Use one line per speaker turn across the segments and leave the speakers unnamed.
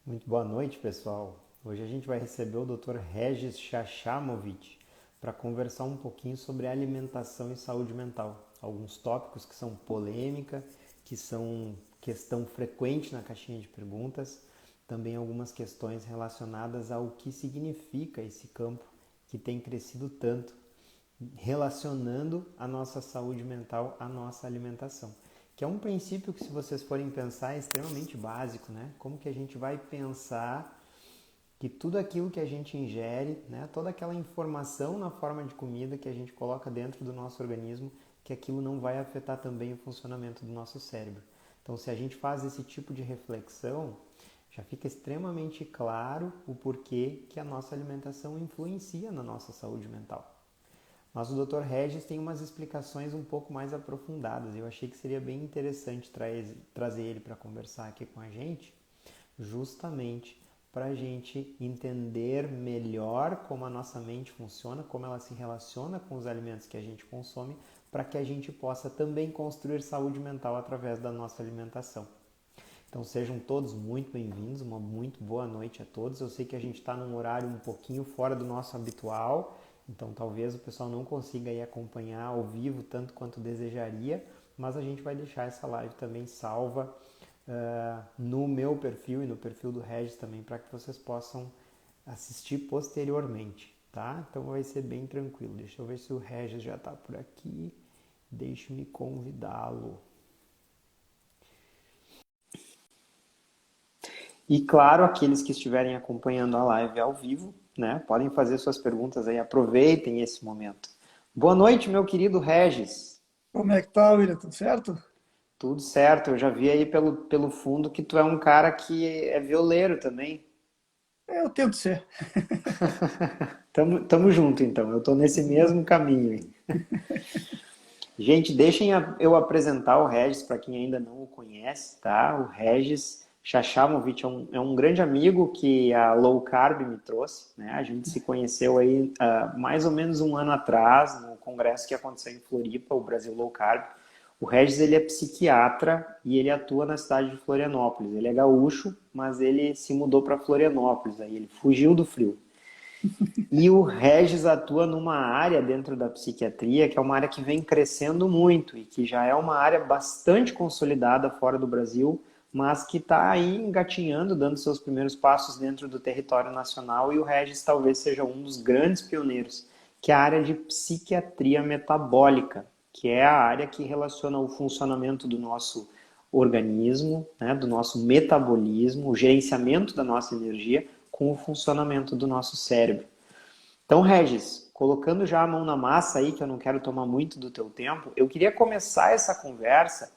Muito boa noite, pessoal. Hoje a gente vai receber o Dr. Regis Chachamovich para conversar um pouquinho sobre alimentação e saúde mental. Alguns tópicos que são polêmica, que são questão frequente na caixinha de perguntas, também algumas questões relacionadas ao que significa esse campo que tem crescido tanto, relacionando a nossa saúde mental à nossa alimentação. Que é um princípio que, se vocês forem pensar, é extremamente básico, né? Como que a gente vai pensar que tudo aquilo que a gente ingere, né, toda aquela informação na forma de comida que a gente coloca dentro do nosso organismo, que aquilo não vai afetar também o funcionamento do nosso cérebro. Então, se a gente faz esse tipo de reflexão, já fica extremamente claro o porquê que a nossa alimentação influencia na nossa saúde mental. Mas o Dr. Regis tem umas explicações um pouco mais aprofundadas. Eu achei que seria bem interessante trazer ele para conversar aqui com a gente, justamente para a gente entender melhor como a nossa mente funciona, como ela se relaciona com os alimentos que a gente consome, para que a gente possa também construir saúde mental através da nossa alimentação. Então sejam todos muito bem-vindos, uma muito boa noite a todos. Eu sei que a gente está num horário um pouquinho fora do nosso habitual, então talvez o pessoal não consiga aí acompanhar ao vivo tanto quanto desejaria, mas a gente vai deixar essa live também salva no meu perfil e no perfil do Regis também, para que vocês possam assistir posteriormente, tá? Então vai ser bem tranquilo. Deixa eu ver se o Regis já está por aqui. Deixe-me convidá-lo. E claro, aqueles que estiverem acompanhando a live ao vivo, né, podem fazer suas perguntas aí, aproveitem esse momento. Boa noite, meu querido Regis.
Como é que tá, William? Tudo certo?
Tudo certo, eu já vi aí pelo fundo que tu é um cara que é violeiro também.
Eu tento ser.
Tamo junto então, eu tô nesse mesmo caminho aí. Gente, deixem eu apresentar o Regis para quem ainda não o conhece, tá? O Regis Chachamovich é um grande amigo que a Low Carb me trouxe, né? A gente se conheceu aí mais ou menos um ano atrás, no congresso que aconteceu em Floripa, o Brasil Low Carb. O Regis, ele é psiquiatra e ele atua na cidade de Florianópolis. Ele é gaúcho, mas ele se mudou para Florianópolis, aí ele fugiu do frio. E o Regis atua numa área dentro da psiquiatria, que é uma área que vem crescendo muito e que já é uma área bastante consolidada fora do Brasil, mas que está aí engatinhando, dando seus primeiros passos dentro do território nacional, e o Regis talvez seja um dos grandes pioneiros, que é a área de psiquiatria metabólica, que é a área que relaciona o funcionamento do nosso organismo, né, do nosso metabolismo, o gerenciamento da nossa energia com o funcionamento do nosso cérebro. Então, Regis, colocando já a mão na massa aí, que eu não quero tomar muito do teu tempo, eu queria começar essa conversa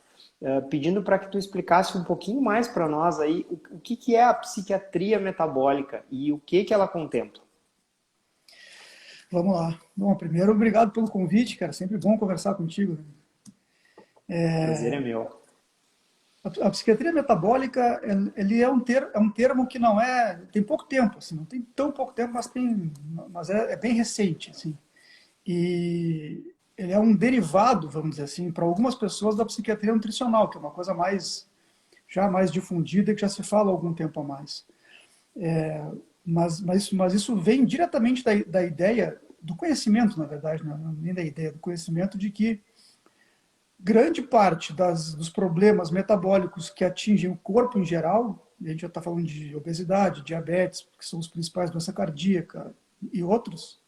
pedindo para que tu explicasse um pouquinho mais para nós aí o que, que é a psiquiatria metabólica e o que, que ela contempla.
Vamos lá. Bom, primeiro, obrigado pelo convite, cara. Sempre bom conversar contigo.
Prazer é meu.
A psiquiatria metabólica, ele é um termo que não é, tem pouco tempo, assim, não tem tão pouco tempo, mas é bem recente, assim. E ele é um derivado, vamos dizer assim, para algumas pessoas da psiquiatria nutricional, que é uma coisa já mais difundida e que já se fala há algum tempo a mais. Mas isso vem diretamente da ideia, do conhecimento, na verdade, não nem da ideia, do conhecimento de que grande parte dos problemas metabólicos que atingem o corpo em geral, a gente já está falando de obesidade, diabetes, que são os principais, doença cardíaca e outros,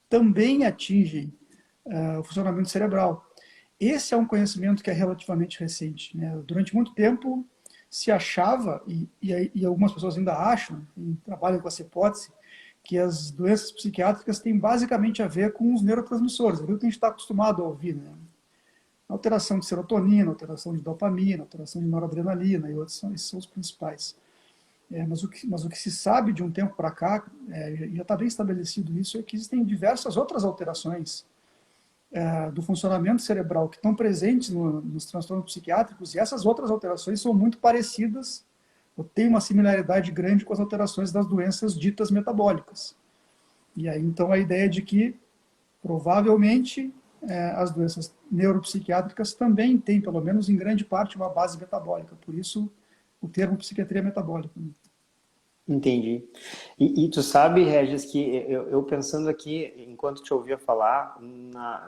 também atingem o funcionamento cerebral. Esse é um conhecimento que é relativamente recente. Né? Durante muito tempo se achava, e algumas pessoas ainda acham, e trabalham com essa hipótese, que as doenças psiquiátricas têm basicamente a ver com os neurotransmissores, aquilo que a gente está acostumado a ouvir. Né? Alteração de serotonina, alteração de dopamina, alteração de noradrenalina, e outros esses são os principais. Mas o que se sabe de um tempo para cá, já está bem estabelecido isso, é que existem diversas outras alterações do funcionamento cerebral que estão presentes nos transtornos psiquiátricos, e essas outras alterações são muito parecidas, ou têm uma similaridade grande com as alterações das doenças ditas metabólicas. E aí, então, a ideia de que, provavelmente, as doenças neuropsiquiátricas também têm, pelo menos em grande parte, uma base metabólica. Por isso, o termo psiquiatria metabólica.
Entendi. E tu sabe, Regis, que eu pensando aqui, enquanto te ouvia falar,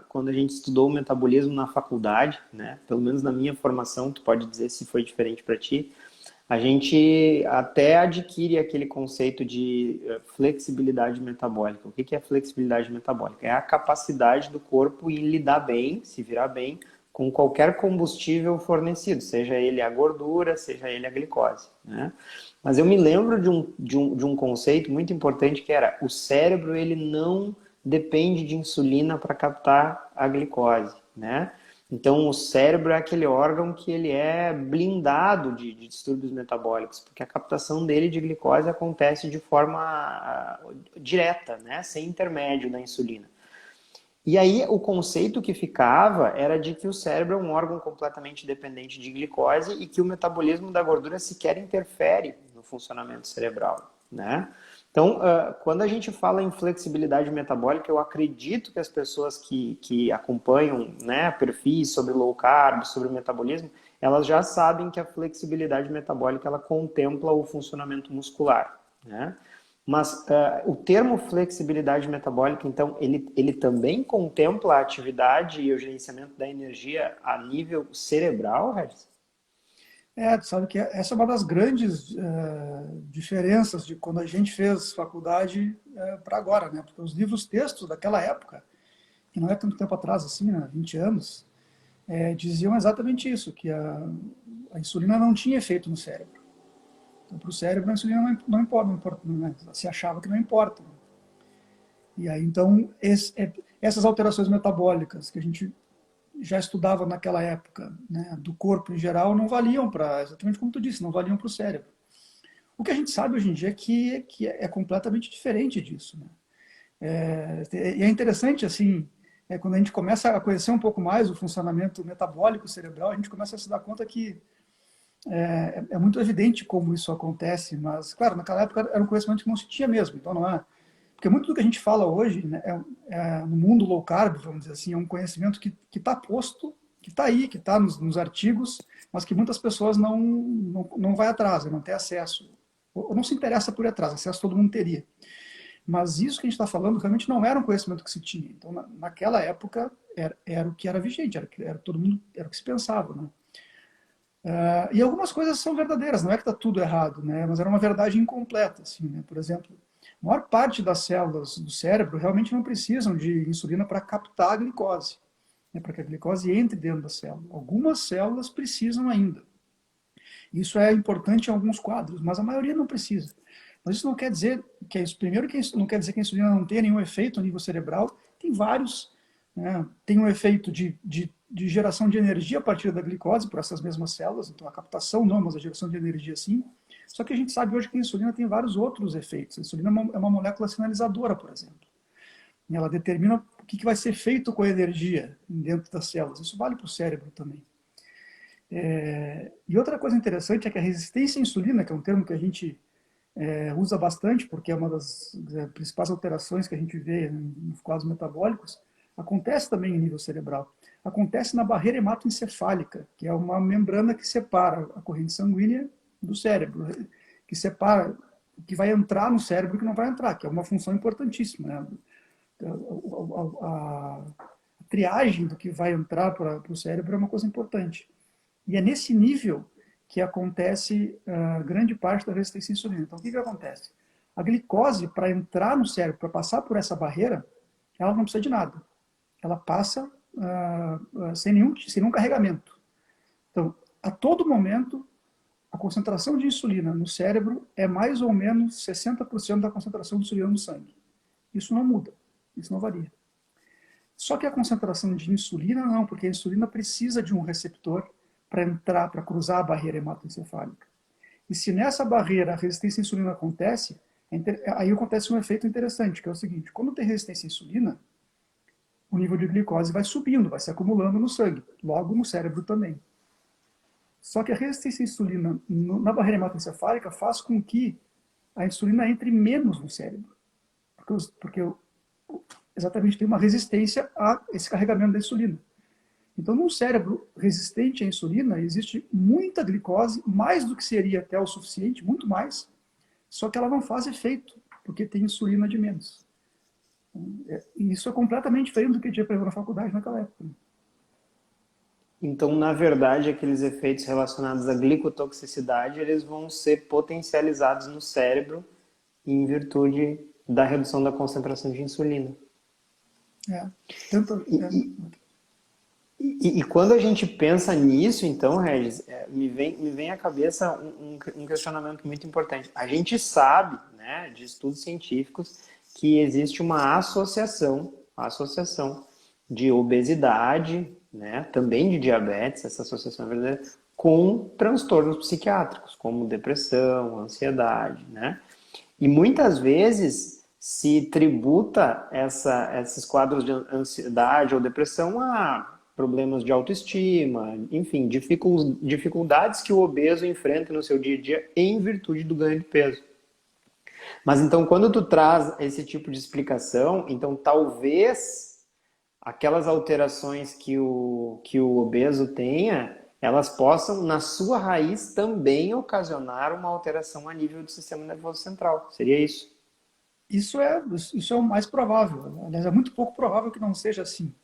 quando a gente estudou o metabolismo na faculdade, né, pelo menos na minha formação, tu pode dizer se foi diferente para ti, a gente até adquire aquele conceito de flexibilidade metabólica. O que que é flexibilidade metabólica? É a capacidade do corpo em lidar bem, se virar bem, com qualquer combustível fornecido, seja ele a gordura, seja ele a glicose, né? Mas eu me lembro de um conceito muito importante que era o cérebro ele não depende de insulina para captar a glicose, né? Então o cérebro é aquele órgão que ele é blindado de distúrbios metabólicos, porque a captação dele de glicose acontece de forma direta, né? Sem intermédio da insulina. E aí o conceito que ficava era de que o cérebro é um órgão completamente dependente de glicose e que o metabolismo da gordura sequer interfere no funcionamento cerebral, né? Então, quando a gente fala em flexibilidade metabólica, eu acredito que as pessoas que acompanham, né, perfis sobre low carb, sobre metabolismo, elas já sabem que a flexibilidade metabólica ela contempla o funcionamento muscular, né? Mas o termo flexibilidade metabólica, então, ele também contempla a atividade e o gerenciamento da energia a nível cerebral, Regis?
Tu sabe que essa é uma das grandes diferenças de quando a gente fez faculdade para agora, né? Porque os livros textos daquela época, que não é tanto tempo atrás assim, né? 20 anos, diziam exatamente isso, que a insulina não tinha efeito no cérebro. Então, para o cérebro, a insulina não importa, né? Se achava que não importa. E aí, então, essas alterações metabólicas que a gente já estudava naquela época, né, do corpo em geral, não valiam para, exatamente como tu disse, não valiam para o cérebro. O que a gente sabe hoje em dia que é completamente diferente disso. Né? E é interessante, assim, quando a gente começa a conhecer um pouco mais o funcionamento metabólico cerebral, a gente começa a se dar conta que é muito evidente como isso acontece, mas, claro, naquela época era um conhecimento que não se tinha mesmo, então não é. Porque muito do que a gente fala hoje, né, no mundo low carb, vamos dizer assim, é um conhecimento que está posto, que está aí, que está nos artigos, mas que muitas pessoas não vai atrás, não tem acesso, ou não se interessa por ir atrás, acesso todo mundo teria. Mas isso que a gente está falando realmente não era um conhecimento que se tinha. Então, naquela época, era o que era vigente, era todo mundo, era o que se pensava, né? E algumas coisas são verdadeiras, não é que está tudo errado, né? Mas era uma verdade incompleta, assim, né? Por exemplo, a maior parte das células do cérebro realmente não precisam de insulina para captar a glicose, né? Para que a glicose entre dentro da célula. Algumas células precisam ainda. Isso é importante em alguns quadros, mas a maioria não precisa. Mas isso não quer dizer que isso, primeiro que isso não quer dizer que a insulina não tenha nenhum efeito a nível cerebral, tem vários, né? Tem um efeito de geração de energia a partir da glicose por essas mesmas células, então a captação não, mas a geração de energia sim. Só que a gente sabe hoje que a insulina tem vários outros efeitos. A insulina é uma molécula sinalizadora, por exemplo. E ela determina o que vai ser feito com a energia dentro das células. Isso vale para o cérebro também. E outra coisa interessante é que a resistência à insulina, que é um termo que a gente usa bastante, porque é uma das principais alterações que a gente vê nos quadros metabólicos, acontece também em nível cerebral. Acontece na barreira hematoencefálica, que é uma membrana que separa a corrente sanguínea do cérebro, que separa o que vai entrar no cérebro e o que não vai entrar, que é uma função importantíssima. Né? A triagem do que vai entrar para o cérebro é uma coisa importante. E é nesse nível que acontece grande parte da resistência à insulina. Então, o que acontece? A glicose, para entrar no cérebro, para passar por essa barreira, ela não precisa de nada. Ela passa sem nenhum carregamento. Então, a todo momento, a concentração de insulina no cérebro é mais ou menos 60% da concentração de insulina no sangue. Isso não muda, isso não varia. Só que a concentração de insulina não, porque a insulina precisa de um receptor para entrar, para cruzar a barreira hematoencefálica. E se nessa barreira a resistência à insulina acontece, aí acontece um efeito interessante, que é o seguinte: quando tem resistência à insulina, o nível de glicose vai subindo, vai se acumulando no sangue, logo no cérebro também. Só que a resistência à insulina na barreira hematoencefálica faz com que a insulina entre menos no cérebro, porque exatamente tem uma resistência a esse carregamento da insulina. Então, num cérebro resistente à insulina, existe muita glicose, mais do que seria até o suficiente, muito mais, só que ela não faz efeito, porque tem insulina de menos. E isso é completamente diferente do que tinha pego na faculdade naquela época.
Então, na verdade, aqueles efeitos relacionados à glicotoxicidade, eles vão ser potencializados no cérebro em virtude da redução da concentração de insulina.
É. Tanto,
E quando a gente pensa nisso, então, Regis, me vem à cabeça um questionamento muito importante. A gente sabe, né, de estudos científicos, que existe uma associação de obesidade, né, também de diabetes, essa associação é verdadeira, com transtornos psiquiátricos, como depressão, ansiedade, né? E muitas vezes se tributa esses quadros de ansiedade ou depressão a problemas de autoestima, enfim, dificuldades que o obeso enfrenta no seu dia a dia em virtude do ganho de peso. Mas então, quando tu traz esse tipo de explicação, então talvez aquelas alterações que o obeso tenha, elas possam, na sua raiz, também ocasionar uma alteração a nível do sistema nervoso central. Seria isso?
isso é o mais provável. Aliás, é muito pouco provável que não seja assim.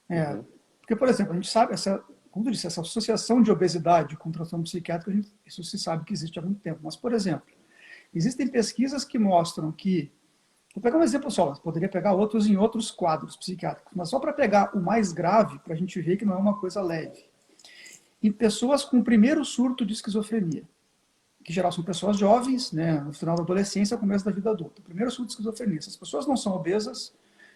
É, porque, por exemplo, a gente sabe, como eu disse, essa associação de obesidade com transtorno psiquiátrico, isso se sabe que existe há muito tempo. Mas, por exemplo, existem pesquisas que mostram que, vou pegar um exemplo só, poderia pegar outros em outros quadros psiquiátricos, mas só para pegar o mais grave, para a gente ver que não é uma coisa leve. Em pessoas com o primeiro surto de esquizofrenia, que em geral são pessoas jovens, né, no final da adolescência, começo da vida adulta. O primeiro surto de esquizofrenia. Essas pessoas não são obesas,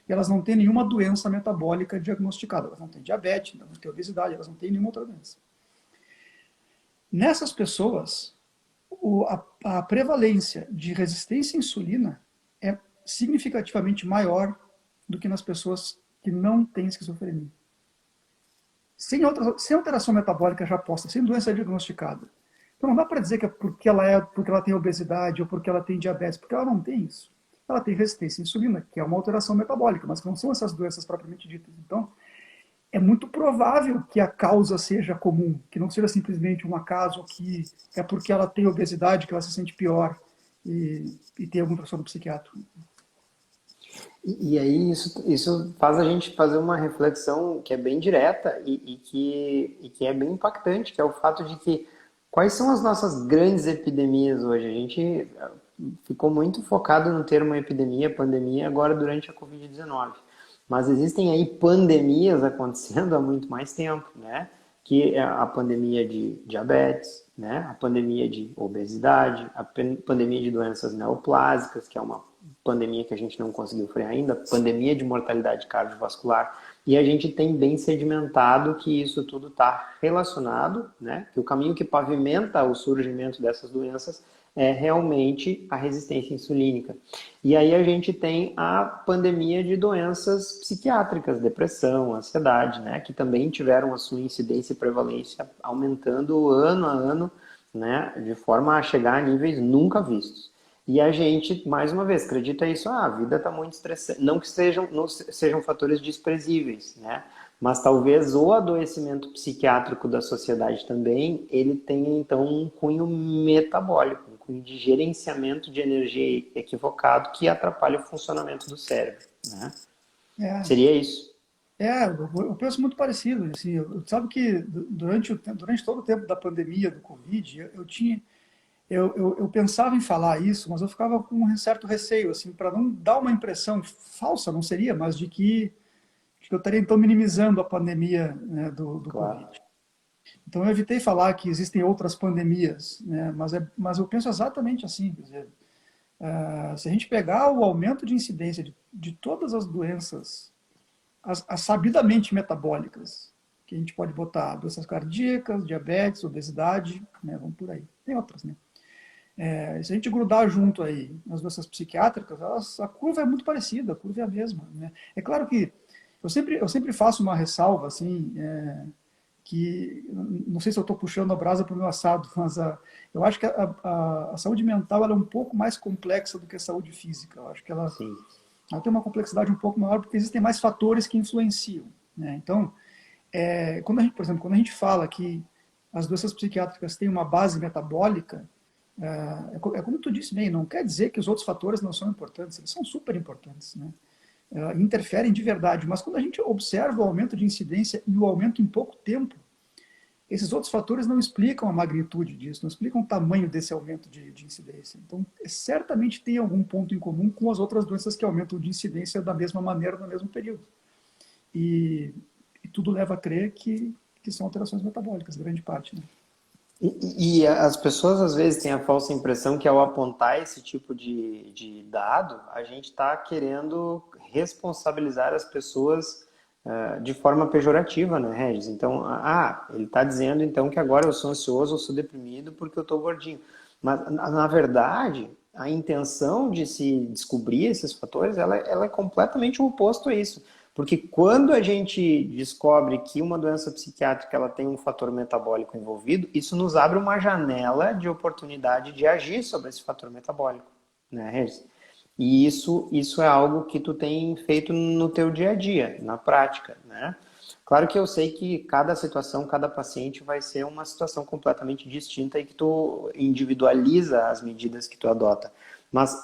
e elas não têm nenhuma doença metabólica diagnosticada. Elas não têm diabetes, não têm obesidade, elas não têm nenhuma outra doença. Nessas pessoas, a prevalência de resistência à insulina é significativamente maior do que nas pessoas que não têm esquizofrenia. Sem alteração metabólica já posta, sem doença diagnosticada. Então não dá para dizer que é porque ela tem obesidade ou porque ela tem diabetes, porque ela não tem isso. Ela tem resistência à insulina, que é uma alteração metabólica, mas que não são essas doenças propriamente ditas. Então, é muito provável que a causa seja comum, que não seja simplesmente um acaso que é porque ela tem obesidade que ela se sente pior e tem algum transtorno psiquiátrico.
E aí isso faz a gente fazer uma reflexão que é bem direta e que é bem impactante, que é o fato de que quais são as nossas grandes epidemias hoje? A gente ficou muito focado no termo epidemia, pandemia, agora durante a Covid-19. Mas existem aí pandemias acontecendo há muito mais tempo, né? Que é a pandemia de diabetes, né? A pandemia de obesidade, a pandemia de doenças neoplásicas, que é uma pandemia que a gente não conseguiu frear ainda, pandemia de mortalidade cardiovascular. E a gente tem bem sedimentado que isso tudo está relacionado, né? Que o caminho que pavimenta o surgimento dessas doenças é realmente a resistência insulínica. E aí a gente tem a pandemia de doenças psiquiátricas, depressão, ansiedade, né? Que também tiveram a sua incidência e prevalência aumentando ano a ano, né? De forma a chegar a níveis nunca vistos. E a gente, mais uma vez, acredita isso, a vida está muito estressante. Não que sejam fatores desprezíveis, né? Mas talvez o adoecimento psiquiátrico da sociedade também, ele tenha então um cunho metabólico, um cunho de gerenciamento de energia equivocado que atrapalha o funcionamento do cérebro, né?
É,
Seria isso.
eu penso muito parecido. Assim, sabe que durante todo o tempo da pandemia do Covid, eu pensava em falar isso, mas eu ficava com um certo receio, assim, para não dar uma impressão falsa, não seria, mas de que eu estaria então minimizando a pandemia, né, do
Claro.
Covid. Então eu evitei falar que existem outras pandemias, né, mas eu penso exatamente assim, quer dizer, se a gente pegar o aumento de incidência de todas as doenças, as sabidamente metabólicas, que a gente pode botar doenças cardíacas, diabetes, obesidade, né, vamos por aí. Tem outras, né? Se a gente grudar junto aí as doenças psiquiátricas, a curva é muito parecida, a curva é a mesma, né? É claro que eu sempre faço uma ressalva, assim, que não sei se eu estou puxando a brasa para o meu assado, mas eu acho que a saúde mental ela é um pouco mais complexa do que a saúde física. Eu acho que
Sim.
ela tem uma complexidade um pouco maior porque existem mais fatores que influenciam, né? Então, por exemplo, quando a gente fala que as doenças psiquiátricas têm uma base metabólica, É como tu disse bem, não quer dizer que os outros fatores não são importantes, eles são super importantes, né? Interferem de verdade, mas quando a gente observa o aumento de incidência e o aumento em pouco tempo, esses outros fatores não explicam a magnitude disso, não explicam o tamanho desse aumento de incidência. Então, certamente tem algum ponto em comum com as outras doenças que aumentam de incidência da mesma maneira no mesmo período. E tudo leva a crer que são alterações metabólicas, grande parte, né?
E as pessoas às vezes têm a falsa impressão que ao apontar esse tipo de dado, a gente está querendo responsabilizar as pessoas de forma pejorativa, né, Regis? Então, ele está dizendo então que agora eu sou ansioso, eu sou deprimido porque eu estou gordinho. Mas, na verdade, a intenção de se descobrir esses fatores, ela é completamente o oposto a isso. Porque quando a gente descobre que uma doença psiquiátrica ela tem um fator metabólico envolvido, isso nos abre uma janela de oportunidade de agir sobre esse fator metabólico, né, Regis? E isso é algo que tu tem feito no teu dia a dia, na prática, né? Claro que eu sei que cada situação, cada paciente vai ser uma situação completamente distinta e que tu individualiza as medidas que tu adota. Mas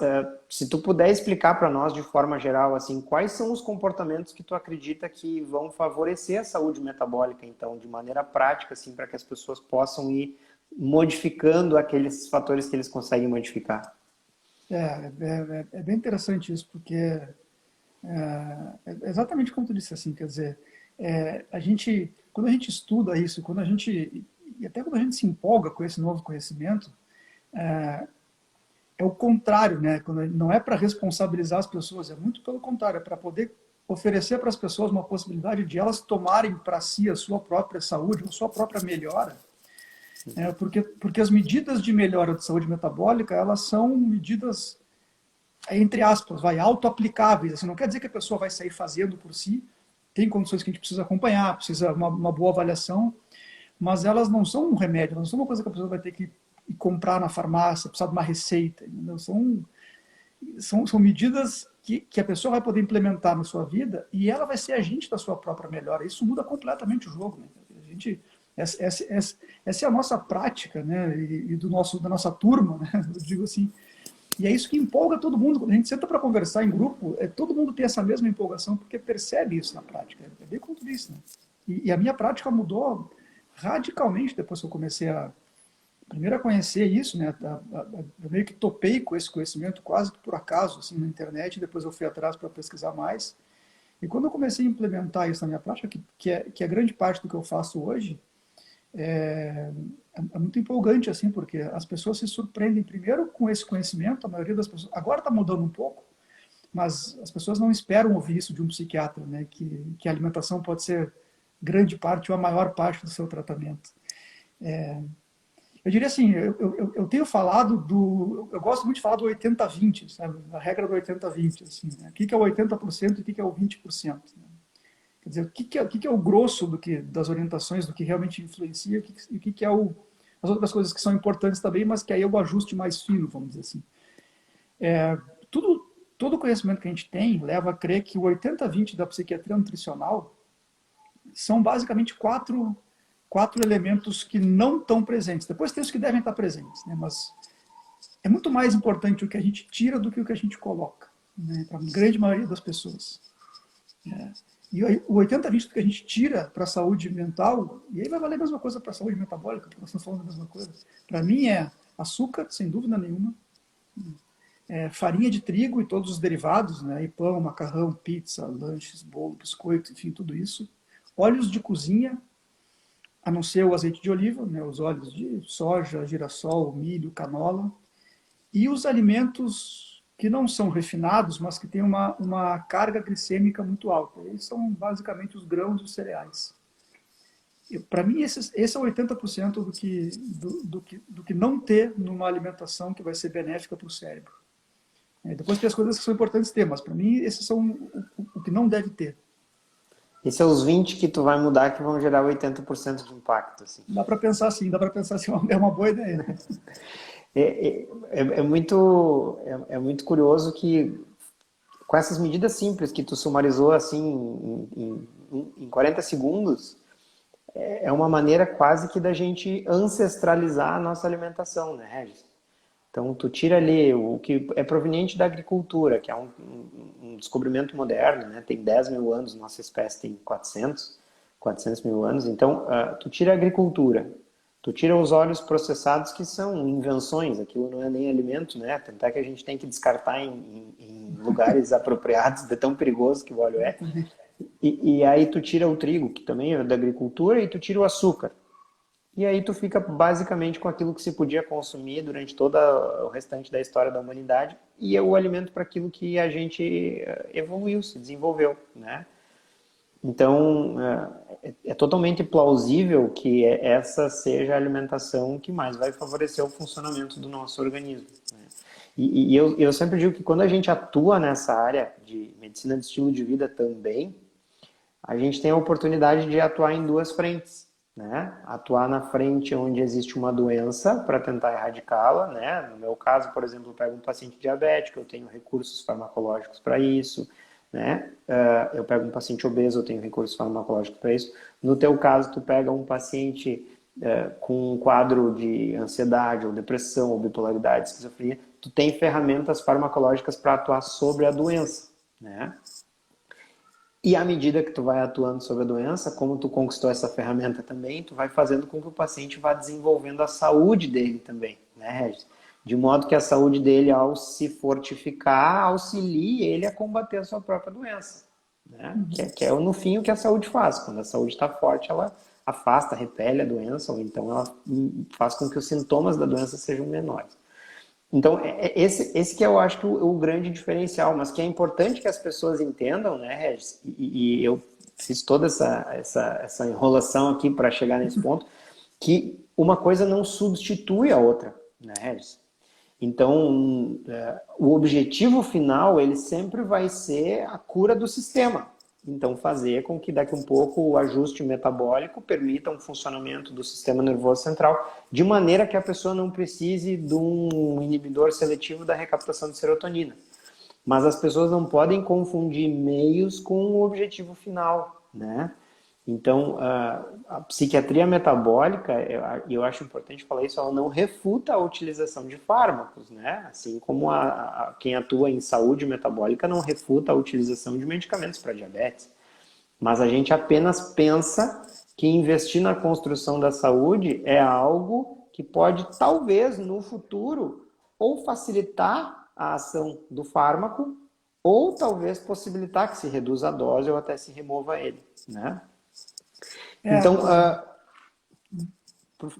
se tu puder explicar para nós de forma geral, assim, quais são os comportamentos que tu acredita que vão favorecer a saúde metabólica, então, de maneira prática, assim, para que as pessoas possam ir modificando aqueles fatores que eles conseguem modificar?
É bem interessante isso, porque é exatamente como tu disse, assim, quer dizer, quando a gente estuda isso, e até quando a gente se empolga com esse novo conhecimento, é o contrário, né? Não é para responsabilizar as pessoas, é muito pelo contrário, é para poder oferecer para as pessoas uma possibilidade de elas tomarem para si a sua própria saúde, a sua própria melhora, porque as medidas de melhora de saúde metabólica, elas são medidas, entre aspas, auto-aplicáveis. Assim, não quer dizer que a pessoa vai sair fazendo por si, tem condições que a gente precisa acompanhar, precisa uma boa avaliação, mas elas não são um remédio, elas não são uma coisa que a pessoa vai ter que ir comprar na farmácia, precisar de uma receita. São medidas que a pessoa vai poder implementar na sua vida e ela vai ser agente da sua própria melhora. Isso muda completamente o jogo. Né? Essa é a nossa prática, né? E da nossa turma, né? Eu digo assim. E é isso que empolga todo mundo. Quando a gente senta para conversar em grupo, todo mundo tem essa mesma empolgação porque percebe isso na prática. É bem como tu disse, né? E a minha prática mudou radicalmente depois que eu comecei primeiro a conhecer isso, né? Eu meio que topei com esse conhecimento quase que por acaso, assim, na internet, depois eu fui atrás para pesquisar mais. E quando eu comecei a implementar isso na minha prática, que é grande parte do que eu faço hoje, é muito empolgante, assim, porque as pessoas se surpreendem primeiro com esse conhecimento, a maioria das pessoas, agora está mudando um pouco, mas as pessoas não esperam ouvir isso de um psiquiatra, né? Que a alimentação pode ser grande parte ou a maior parte do seu tratamento. Eu diria assim, eu tenho falado eu gosto muito de falar do 80-20, sabe? A regra do 80-20, assim, né? O que é o 80% e o que é o 20%, né? Quer dizer, o que é o grosso das orientações, do que realmente influencia, e o que é as outras coisas que são importantes também, mas que aí é o ajuste mais fino, vamos dizer assim. Todo o conhecimento que a gente tem leva a crer que o 80-20 da psiquiatria nutricional são basicamente quatro elementos que não estão presentes. Depois tem os que devem estar presentes, né? Mas é muito mais importante o que a gente tira do que o que a gente coloca, né? Para a grande maioria das pessoas. E o 80-20 que a gente tira para a saúde mental, e aí vai valer a mesma coisa para a saúde metabólica, porque nós estamos falando da mesma coisa. Para mim é açúcar, sem dúvida nenhuma, farinha de trigo e todos os derivados, né? E pão, macarrão, pizza, lanches, bolo, biscoito, enfim, tudo isso. Óleos de cozinha, a não ser o azeite de oliva, né? Os óleos de soja, girassol, milho, canola. E os alimentos que não são refinados, mas que têm uma carga glicêmica muito alta. Eles são basicamente os grãos e os cereais. Para mim, esse é 80% do que não ter numa alimentação que vai ser benéfica para o cérebro. Depois tem as coisas que são importantes ter, mas para mim, esses são o que não deve ter.
Esses são os 20 que tu vai mudar que vão gerar 80% de impacto, assim.
Dá para pensar assim, é uma boa ideia.
É muito curioso que com essas medidas simples que tu sumarizou assim em 40 segundos, é uma maneira quase que da gente ancestralizar a nossa alimentação, né, Regis? Então, tu tira ali o que é proveniente da agricultura, que é um descobrimento moderno, né? Tem 10 mil anos, nossa espécie tem 400 mil anos. Então, tu tira a agricultura, tu tira os óleos processados, que são invenções, aquilo não é nem alimento, né? Tanto é que a gente tem que descartar em lugares apropriados, de tão perigoso que o óleo é.
Exatamente.
E aí tu tira o trigo, que também é da agricultura, e tu tira o açúcar. E aí tu fica basicamente com aquilo que se podia consumir durante todo o restante da história da humanidade, e é o alimento para aquilo que a gente evoluiu, se desenvolveu, né? Então, é totalmente plausível que essa seja a alimentação que mais vai favorecer o funcionamento do nosso organismo, né? E eu sempre digo que quando a gente atua nessa área de medicina de estilo de vida também, a gente tem a oportunidade de atuar em duas frentes, né? Atuar na frente onde existe uma doença para tentar erradicá-la, né? No meu caso, por exemplo, eu pego um paciente diabético, eu tenho recursos farmacológicos para isso, né? Eu pego um paciente obeso, eu tenho recursos farmacológicos para isso. No teu caso, tu pega um paciente com um quadro de ansiedade ou depressão ou bipolaridade, esquizofrenia, tu tem ferramentas farmacológicas para atuar sobre a doença, né? E à medida que tu vai atuando sobre a doença, como tu conquistou essa ferramenta também, tu vai fazendo com que o paciente vá desenvolvendo a saúde dele também, né, Regis? De modo que a saúde dele, ao se fortificar, auxilie ele a combater a sua própria doença, né? Que é no fim o que a saúde faz. Quando a saúde está forte, ela afasta, repele a doença, ou então ela faz com que os sintomas da doença sejam menores. Então, esse que eu acho que o grande diferencial, mas que é importante que as pessoas entendam, né, Regis? E eu fiz toda essa enrolação aqui para chegar nesse ponto, que uma coisa não substitui a outra, né, Regis? Então, o objetivo final, ele sempre vai ser a cura do sistema. Então, fazer com que daqui a um pouco o ajuste metabólico permita um funcionamento do sistema nervoso central, de maneira que a pessoa não precise de um inibidor seletivo da recaptação de serotonina. Mas as pessoas não podem confundir meios com o objetivo final, né? Então, a psiquiatria metabólica, eu acho importante falar isso, ela não refuta a utilização de fármacos, né? Assim como quem atua em saúde metabólica não refuta a utilização de medicamentos para diabetes. Mas a gente apenas pensa que investir na construção da saúde é algo que pode, talvez, no futuro, ou facilitar a ação do fármaco, ou talvez possibilitar que se reduza a dose ou até se remova ele, né?
É,
Então,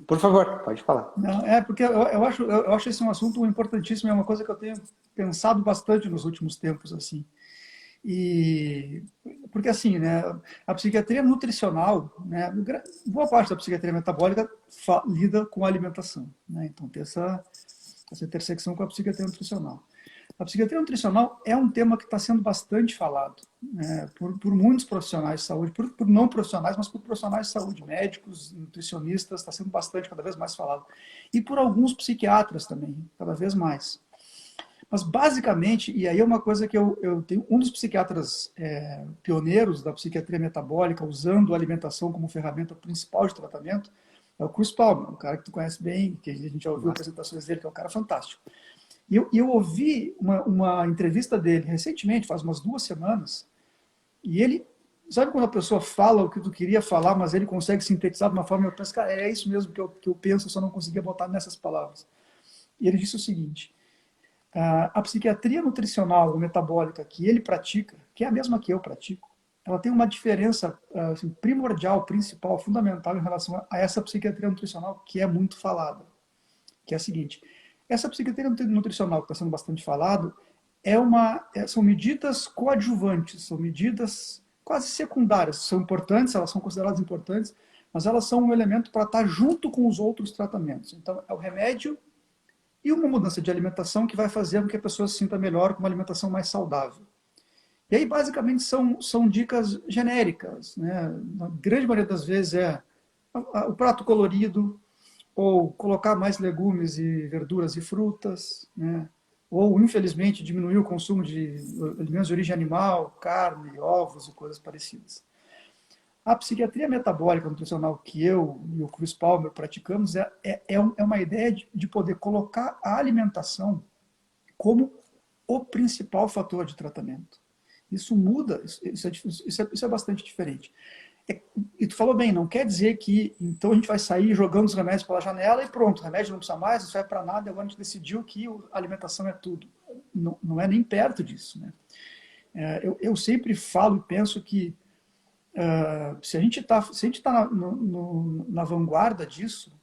por favor, pode falar.
não, porque eu acho esse um assunto importantíssimo, é uma coisa que eu tenho pensado bastante nos últimos tempos, assim. E porque assim, né, a psiquiatria nutricional, né, boa parte da psiquiatria metabólica lida com a alimentação, né? Então tem essa intersecção com a psiquiatria nutricional. A psiquiatria nutricional é um tema que está sendo bastante falado, né, por muitos profissionais de saúde, por não profissionais, mas por profissionais de saúde, médicos, nutricionistas, está sendo bastante, cada vez mais falado. E por alguns psiquiatras também, cada vez mais. Mas basicamente, e aí é uma coisa que eu tenho, um dos psiquiatras pioneiros da psiquiatria metabólica, usando a alimentação como ferramenta principal de tratamento, é o Chris Palmer, um cara que tu conhece bem, que a gente já ouviu apresentações dele, que é um cara fantástico. E eu ouvi uma entrevista dele recentemente, faz umas 2 semanas, e ele, sabe quando a pessoa fala o que tu queria falar, mas ele consegue sintetizar de uma forma, eu penso, cara, é isso mesmo que eu penso, eu só não conseguia botar nessas palavras. E ele disse o seguinte: a psiquiatria nutricional ou metabólica que ele pratica, que é a mesma que eu pratico, ela tem uma diferença assim, primordial, principal, fundamental em relação a essa psiquiatria nutricional que é muito falada, que é a seguinte: essa psiquiatria nutricional que está sendo bastante falado são medidas coadjuvantes, são medidas quase secundárias, são importantes, elas são consideradas importantes, mas elas são um elemento para estar junto com os outros tratamentos. Então, é o remédio e uma mudança de alimentação que vai fazer com que a pessoa se sinta melhor, com uma alimentação mais saudável. E aí, basicamente, são dicas genéricas, né? Na grande maioria das vezes o prato colorido, ou colocar mais legumes e verduras e frutas, né? Ou, infelizmente, diminuir o consumo de alimentos de origem animal, carne, ovos e coisas parecidas. A psiquiatria metabólica nutricional que eu e o Chris Palmer praticamos é uma ideia de poder colocar a alimentação como o principal fator de tratamento. Isso muda, isso é bastante diferente. E tu falou bem, não quer dizer que então a gente vai sair jogando os remédios pela janela e pronto, o remédio não precisa mais, não serve para nada, agora a gente decidiu que a alimentação é tudo. Não, não é nem perto disso, né? Eu sempre falo e penso que se a gente está na vanguarda disso,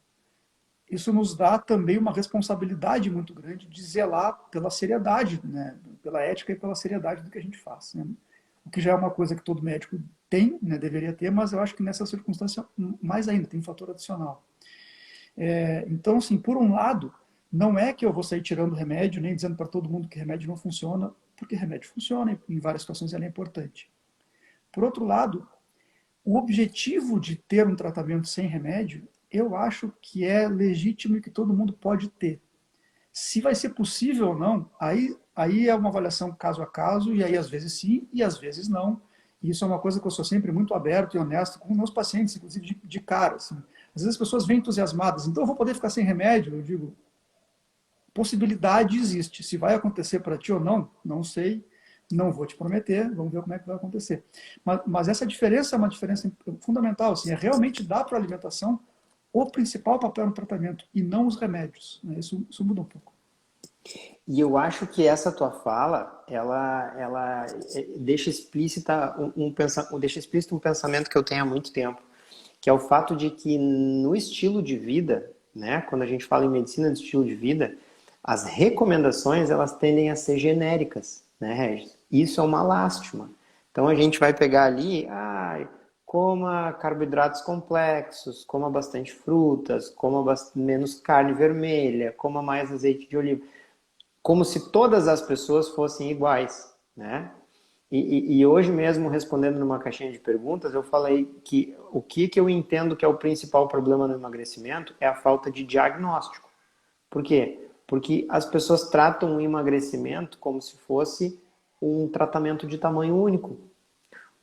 isso nos dá também uma responsabilidade muito grande de zelar pela seriedade, né? Pela ética e pela seriedade do que a gente faz. Né? O que já é uma coisa que todo médico tem, né? Deveria ter, mas eu acho que nessa circunstância mais ainda, tem um fator adicional. Então, assim, por um lado, não é que eu vou sair tirando remédio, nem dizendo para todo mundo que remédio não funciona, porque remédio funciona e em várias situações ele é importante. Por outro lado, o objetivo de ter um tratamento sem remédio, eu acho que é legítimo e que todo mundo pode ter. Se vai ser possível ou não, aí é uma avaliação caso a caso, e aí às vezes sim e às vezes não. E isso é uma coisa que eu sou sempre muito aberto e honesto com meus pacientes, inclusive de cara. Assim. Às vezes as pessoas vêm entusiasmadas, então eu vou poder ficar sem remédio? Eu digo, possibilidade existe. Se vai acontecer para ti ou não, não sei. Não vou te prometer, vamos ver como é que vai acontecer. Mas essa diferença é uma diferença fundamental. Assim, é realmente dar para a alimentação o principal papel no tratamento e não os remédios. Né? Isso muda um pouco.
E eu acho que essa tua fala, ela deixa deixa explícito um pensamento que eu tenho há muito tempo, que é o fato de que no estilo de vida, né, quando a gente fala em medicina de estilo de vida, as recomendações elas tendem a ser genéricas, né, Regis? Isso é uma lástima. Então a gente vai pegar ali, coma carboidratos complexos, coma bastante frutas, coma menos carne vermelha, coma mais azeite de oliva, como se todas as pessoas fossem iguais, né? E hoje mesmo, respondendo numa caixinha de perguntas, eu falei que o que eu entendo que é o principal problema no emagrecimento é a falta de diagnóstico. Por quê? Porque as pessoas tratam o emagrecimento como se fosse um tratamento de tamanho único,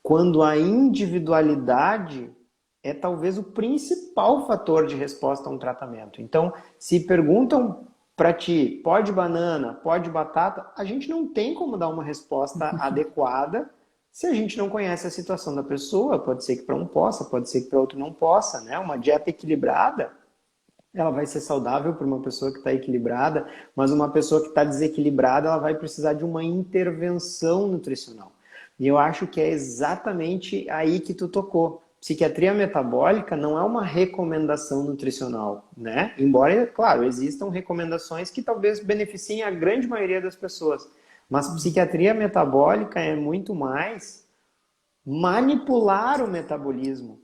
quando a individualidade é talvez o principal fator de resposta a um tratamento. Então, se perguntam para ti, pode banana, pode batata, a gente não tem como dar uma resposta adequada se a gente não conhece a situação da pessoa. Pode ser que para um possa, pode ser que para outro não possa, né? Uma dieta equilibrada, ela vai ser saudável para uma pessoa que está equilibrada, mas uma pessoa que está desequilibrada, ela vai precisar de uma intervenção nutricional. E eu acho que é exatamente aí que tu tocou. Psiquiatria metabólica não é uma recomendação nutricional, né? Embora, claro, existam recomendações que talvez beneficiem a grande maioria das pessoas. Mas psiquiatria metabólica é muito mais manipular o metabolismo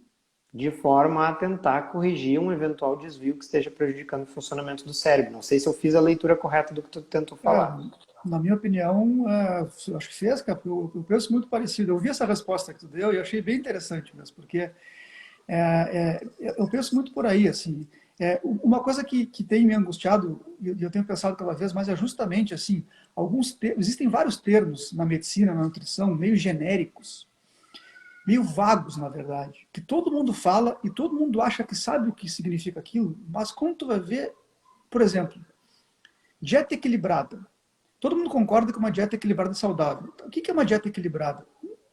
de forma a tentar corrigir um eventual desvio que esteja prejudicando o funcionamento do cérebro. Não sei se eu fiz a leitura correta do que tu tentou falar.
Na minha opinião, acho que fez, cara, eu penso muito parecido. Eu vi essa resposta que tu deu e achei bem interessante mesmo, porque eu penso muito por aí, assim. Uma coisa que tem me angustiado, e eu tenho pensado cada vez mais, é justamente assim, existem vários termos na medicina, na nutrição, meio genéricos, meio vagos, na verdade, que todo mundo fala e todo mundo acha que sabe o que significa aquilo, mas quando tu vai ver, por exemplo, dieta equilibrada. Todo mundo concorda que uma dieta equilibrada é saudável. Então, o que é uma dieta equilibrada?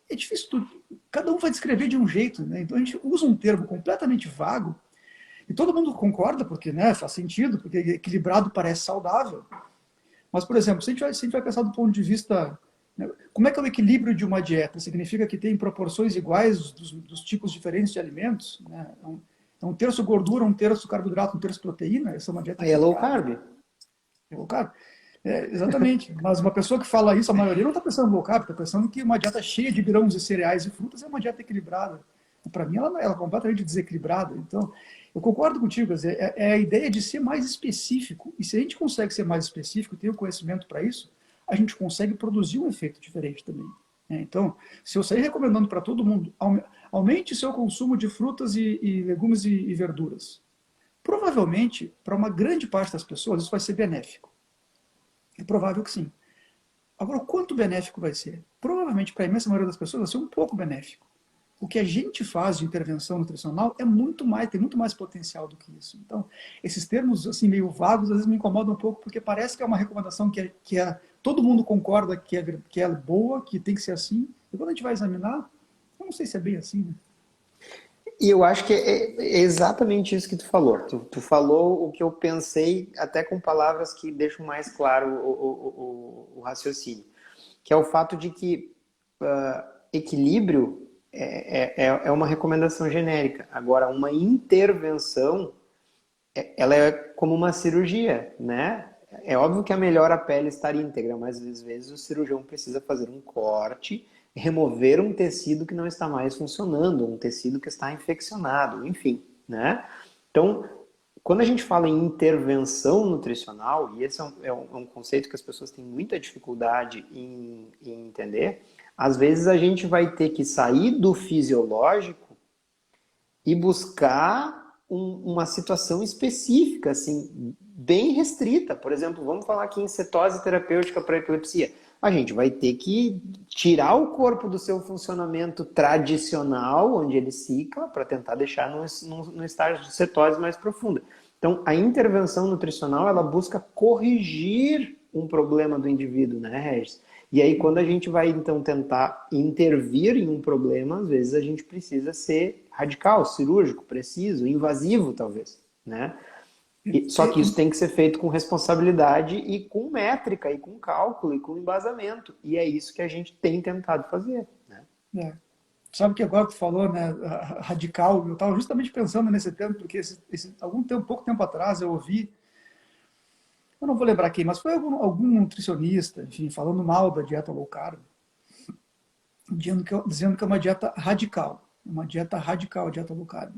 É difícil, cada um vai descrever de um jeito, né? Então a gente usa um termo completamente vago e todo mundo concorda porque, né, faz sentido, porque equilibrado parece saudável. Mas, por exemplo, se a gente vai pensar do ponto de vista, né, como é que é o equilíbrio de uma dieta? Significa que tem proporções iguais dos tipos diferentes de alimentos? Né? É um terço gordura, um terço carboidrato, um terço proteína? Essa é uma dieta
Aí é low
equilibrada?
carb.
É low carb? Exatamente. Mas uma pessoa que fala isso, a maioria não está pensando em low carb, está pensando que uma dieta cheia de grãos e cereais e frutas é uma dieta equilibrada. Para mim, ela é completamente desequilibrada. Então, eu concordo contigo, é a ideia de ser mais específico. E se a gente consegue ser mais específico, ter o conhecimento para isso, a gente consegue produzir um efeito diferente também. Então, se eu sair recomendando para todo mundo, aumente seu consumo de frutas e legumes e verduras, provavelmente, para uma grande parte das pessoas, isso vai ser benéfico. É provável que sim. Agora, o quanto benéfico vai ser? Provavelmente, para a imensa maioria das pessoas, vai ser um pouco benéfico. o que a gente faz de intervenção nutricional é muito mais, tem muito mais potencial do que isso. Então, esses termos assim meio vagos às vezes me incomodam um pouco, porque parece que é uma recomendação todo mundo concorda que é boa, que tem que ser assim, e quando a gente vai examinar, eu não sei se é bem assim, né?
E eu acho que é exatamente isso que tu falou. Tu falou o que eu pensei, até com palavras que deixam mais claro o raciocínio, que é o fato de que equilíbrio é uma recomendação genérica. Agora, uma intervenção, ela é como uma cirurgia, né? É óbvio que é melhor a pele estar íntegra, mas às vezes o cirurgião precisa fazer um corte, remover um tecido que não está mais funcionando, um tecido que está infeccionado, enfim, né? Então, quando a gente fala em intervenção nutricional, e esse é um conceito que as pessoas têm muita dificuldade em entender, às vezes a gente vai ter que sair do fisiológico e buscar uma situação específica, assim, bem restrita. Por exemplo, vamos falar aqui em cetose terapêutica para epilepsia. A gente vai ter que tirar o corpo do seu funcionamento tradicional, onde ele cicla, para tentar deixar num estágio de cetose mais profunda. Então, a intervenção nutricional, ela busca corrigir um problema do indivíduo, né, Regis? E aí, quando a gente vai, então, tentar intervir em um problema, às vezes a gente precisa ser radical, cirúrgico, preciso, invasivo, talvez, né? Só que isso tem que ser feito com responsabilidade e com métrica, e com cálculo, e com embasamento. E é isso que a gente tem tentado fazer, né?
É. Sabe que agora tu falou, né, radical, eu estava justamente pensando nesse termo, porque pouco tempo atrás eu ouvi, eu não vou lembrar quem, mas foi algum nutricionista, enfim, falando mal da dieta low carb, dizendo que é uma dieta radical, a dieta low carb.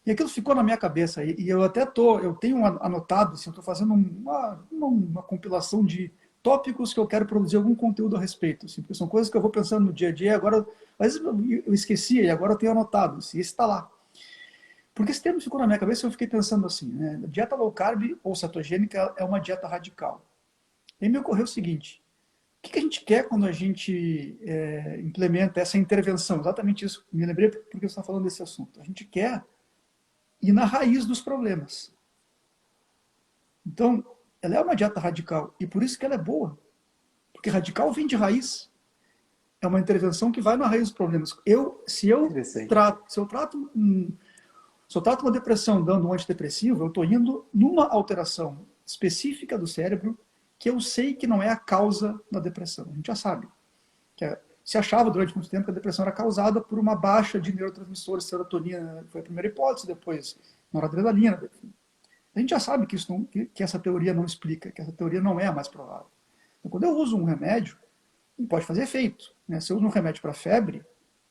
E aquilo ficou na minha cabeça, e eu tenho anotado, assim, eu estou fazendo uma compilação de tópicos que eu quero produzir algum conteúdo a respeito, assim, porque são coisas que eu vou pensando no dia a dia, agora, às vezes eu esquecia, e agora eu tenho anotado, assim, esse está lá. Porque esse termo ficou na minha cabeça e eu fiquei pensando assim, né, dieta low carb ou cetogênica é uma dieta radical. E aí me ocorreu o seguinte, o que a gente quer quando a gente implementa essa intervenção? Exatamente isso, me lembrei porque você está falando desse assunto. A gente quer ir na raiz dos problemas. Então, ela é uma dieta radical e por isso que ela é boa. Porque radical vem de raiz. É uma intervenção que vai na raiz dos problemas. Se eu trato uma depressão dando um antidepressivo, eu estou indo numa alteração específica do cérebro que eu sei que não é a causa da depressão. A gente já sabe. Se achava durante muito tempo que a depressão era causada por uma baixa de neurotransmissores, serotonina foi a primeira hipótese, depois noradrenalina. A gente já sabe que essa teoria não explica, que essa teoria não é a mais provável. Então, quando eu uso um remédio, ele pode fazer efeito, né? Se eu uso um remédio para febre,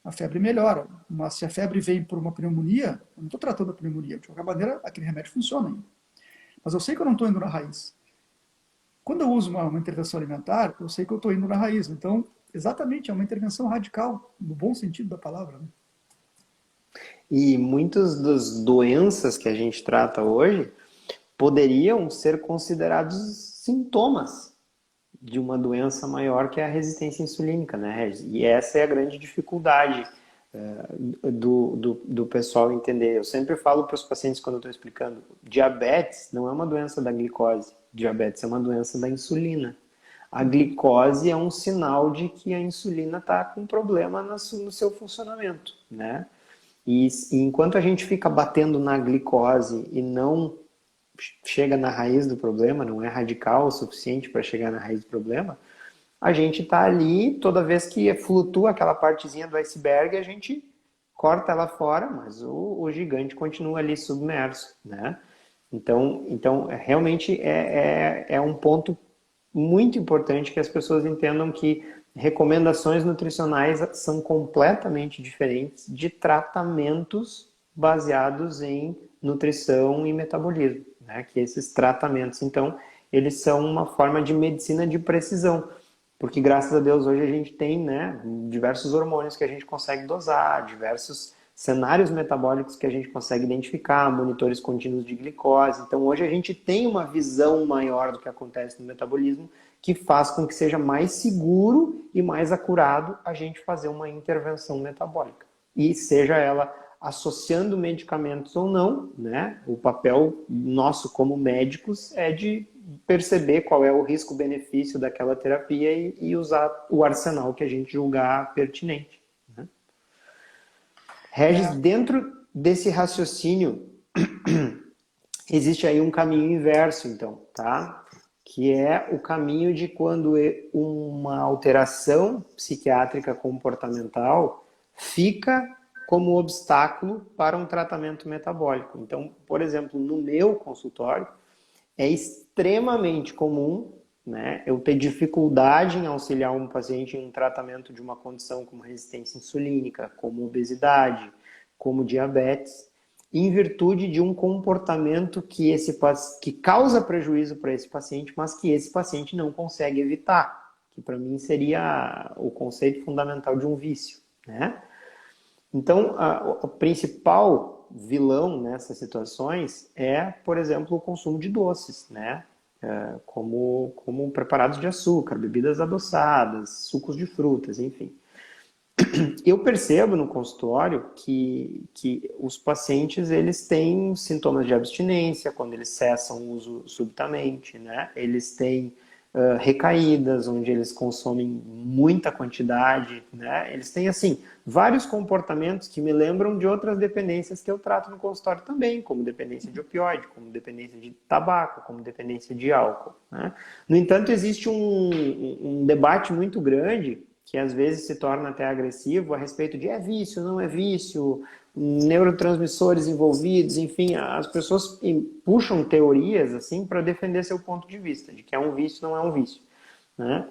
a febre melhora. Mas se a febre vem por uma pneumonia, eu não estou tratando a pneumonia. De qualquer maneira, aquele remédio funciona ainda. Mas eu sei que eu não estou indo na raiz. Quando eu uso uma intervenção alimentar, eu sei que eu estou indo na raiz. Então, exatamente, é uma intervenção radical, no bom sentido da palavra, né?
E muitas das doenças que a gente trata hoje poderiam ser considerados sintomas de uma doença maior que é a resistência insulínica, né, Regis? E essa é a grande dificuldade do pessoal entender. Eu sempre falo para os pacientes quando eu estou explicando, diabetes não é uma doença da glicose, diabetes é uma doença da insulina. A glicose é um sinal de que a insulina está com problema no seu funcionamento, né? E enquanto a gente fica batendo na glicose e não chega na raiz do problema, não é radical o suficiente para chegar na raiz do problema, a gente está ali, toda vez que flutua aquela partezinha do iceberg, a gente corta ela fora, mas o gigante continua ali submerso, né? Então realmente é um ponto muito importante que as pessoas entendam que recomendações nutricionais são completamente diferentes de tratamentos baseados em nutrição e metabolismo, né? Que esses tratamentos, então, eles são uma forma de medicina de precisão, porque graças a Deus hoje a gente tem, né, diversos hormônios que a gente consegue dosar, diversos cenários metabólicos que a gente consegue identificar, monitores contínuos de glicose. Então hoje a gente tem uma visão maior do que acontece no metabolismo, que faz com que seja mais seguro e mais acurado a gente fazer uma intervenção metabólica. e seja ela associando medicamentos ou não, né? O papel nosso como médicos é de perceber qual é o risco-benefício daquela terapia e usar o arsenal que a gente julgar pertinente, né? Regis,
É,
dentro desse raciocínio, existe aí um caminho inverso, então, tá? Que é o caminho de quando uma alteração psiquiátrica comportamental fica como obstáculo para um tratamento metabólico. Então, por exemplo, no meu consultório, é extremamente comum, né, eu ter dificuldade em auxiliar um paciente em um tratamento de uma condição como resistência insulínica, como obesidade, como diabetes, em virtude de um comportamento que causa prejuízo para esse paciente, mas que esse paciente não consegue evitar, que para mim seria o conceito fundamental de um vício, né? Então, o principal vilão nessas situações é, por exemplo, o consumo de doces, né? Como preparados de açúcar, bebidas adoçadas, sucos de frutas, enfim. Eu percebo no consultório que os pacientes eles têm sintomas de abstinência quando eles cessam o uso subitamente, né? Eles têm recaídas, onde eles consomem muita quantidade, né? Eles têm, assim, vários comportamentos que me lembram de outras dependências que eu trato no consultório também, como dependência de opioide, como dependência de tabaco, como dependência de álcool, né? No entanto, existe um debate muito grande que às vezes se torna até agressivo a respeito de é vício, não é vício, neurotransmissores envolvidos, enfim, as pessoas puxam teorias assim para defender seu ponto de vista, de que é um vício, não é um vício, né?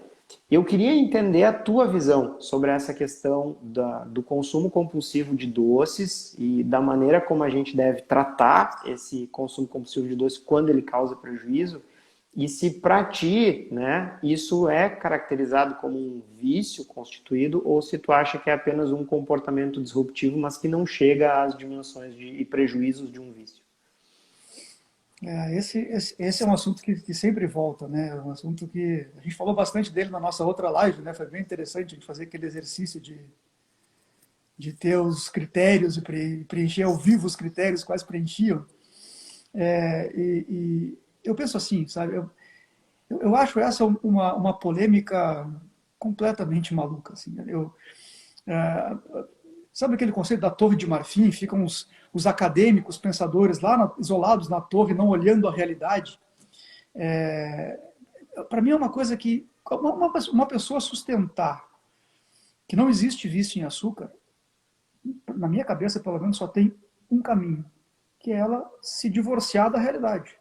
Eu queria entender a tua visão sobre essa questão do consumo compulsivo de doces e da maneira como a gente deve tratar esse consumo compulsivo de doces quando ele causa prejuízo. E se para ti, né, isso é caracterizado como um vício constituído ou se tu acha que é apenas um comportamento disruptivo, mas que não chega às dimensões e prejuízos de um vício.
esse é um assunto que sempre volta, né? É um assunto que a gente falou bastante dele na nossa outra live, né? Foi bem interessante a gente fazer aquele exercício de ter os critérios e preencher ao vivo os critérios, quais preenchiam. E eu penso assim, sabe? Eu acho essa uma polêmica completamente maluca, assim. É, Sabe aquele conceito da Torre de Marfim? Ficam os acadêmicos, pensadores lá isolados na torre, não olhando a realidade. Para mim é uma coisa que uma pessoa sustentar que não existe vício em açúcar, na minha cabeça pelo menos só tem um caminho, que é ela se divorciar da realidade.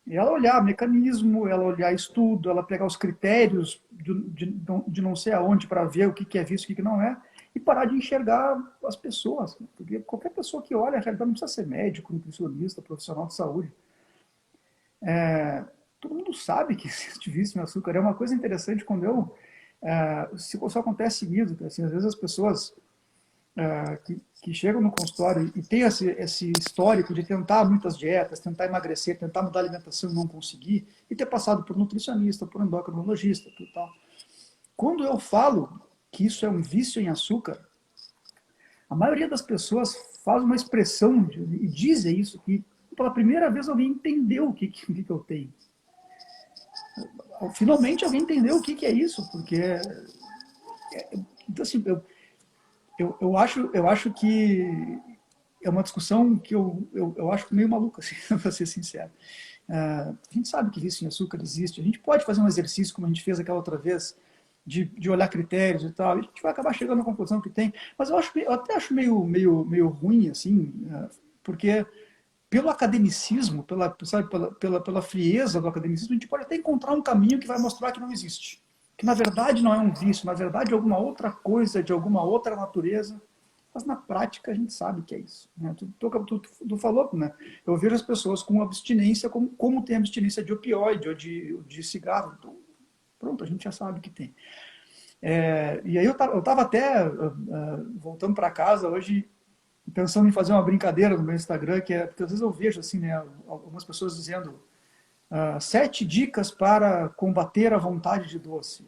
E ela olhar mecanismo, ela olhar estudo, ela pegar os critérios de não sei aonde para ver o que é vício e o que não é, e parar de enxergar as pessoas. Porque qualquer pessoa que olha a realidade não precisa ser médico, nutricionista, profissional de saúde. Todo mundo sabe que existe vício em açúcar. É uma coisa interessante quando isso acontece comigo, assim, às vezes as pessoas que chegam no consultório e tem esse histórico de tentar muitas dietas, tentar emagrecer, tentar mudar a alimentação e não conseguir, e ter passado por nutricionista, por endocrinologista, tudo tal. Quando eu falo que isso é um vício em açúcar, a maioria das pessoas faz uma expressão e dizem isso, que pela primeira vez alguém entendeu o que eu tenho. Finalmente alguém entendeu o que é isso, porque então, assim, eu acho que é uma discussão que eu acho meio maluca, assim, para ser sincero. A gente sabe que vício em açúcar existe, a gente pode fazer um exercício, como a gente fez aquela outra vez, de olhar critérios e tal, e a gente vai acabar chegando à conclusão que tem. Mas eu até acho meio ruim, assim, porque pelo academicismo, sabe, pela frieza do academicismo, a gente pode até encontrar um caminho que vai mostrar que não existe. Que na verdade não é um vício, na verdade é alguma outra coisa, de alguma outra natureza, mas na prática a gente sabe que é isso. Né? Tu falou, né? Eu vejo as pessoas com abstinência, como tem abstinência de opioide ou de cigarro. Então, pronto, a gente já sabe que tem. E aí eu estava até voltando para casa hoje, pensando em fazer uma brincadeira no meu Instagram, porque às vezes eu vejo assim, né, algumas pessoas dizendo 7 dicas para combater a vontade de doce.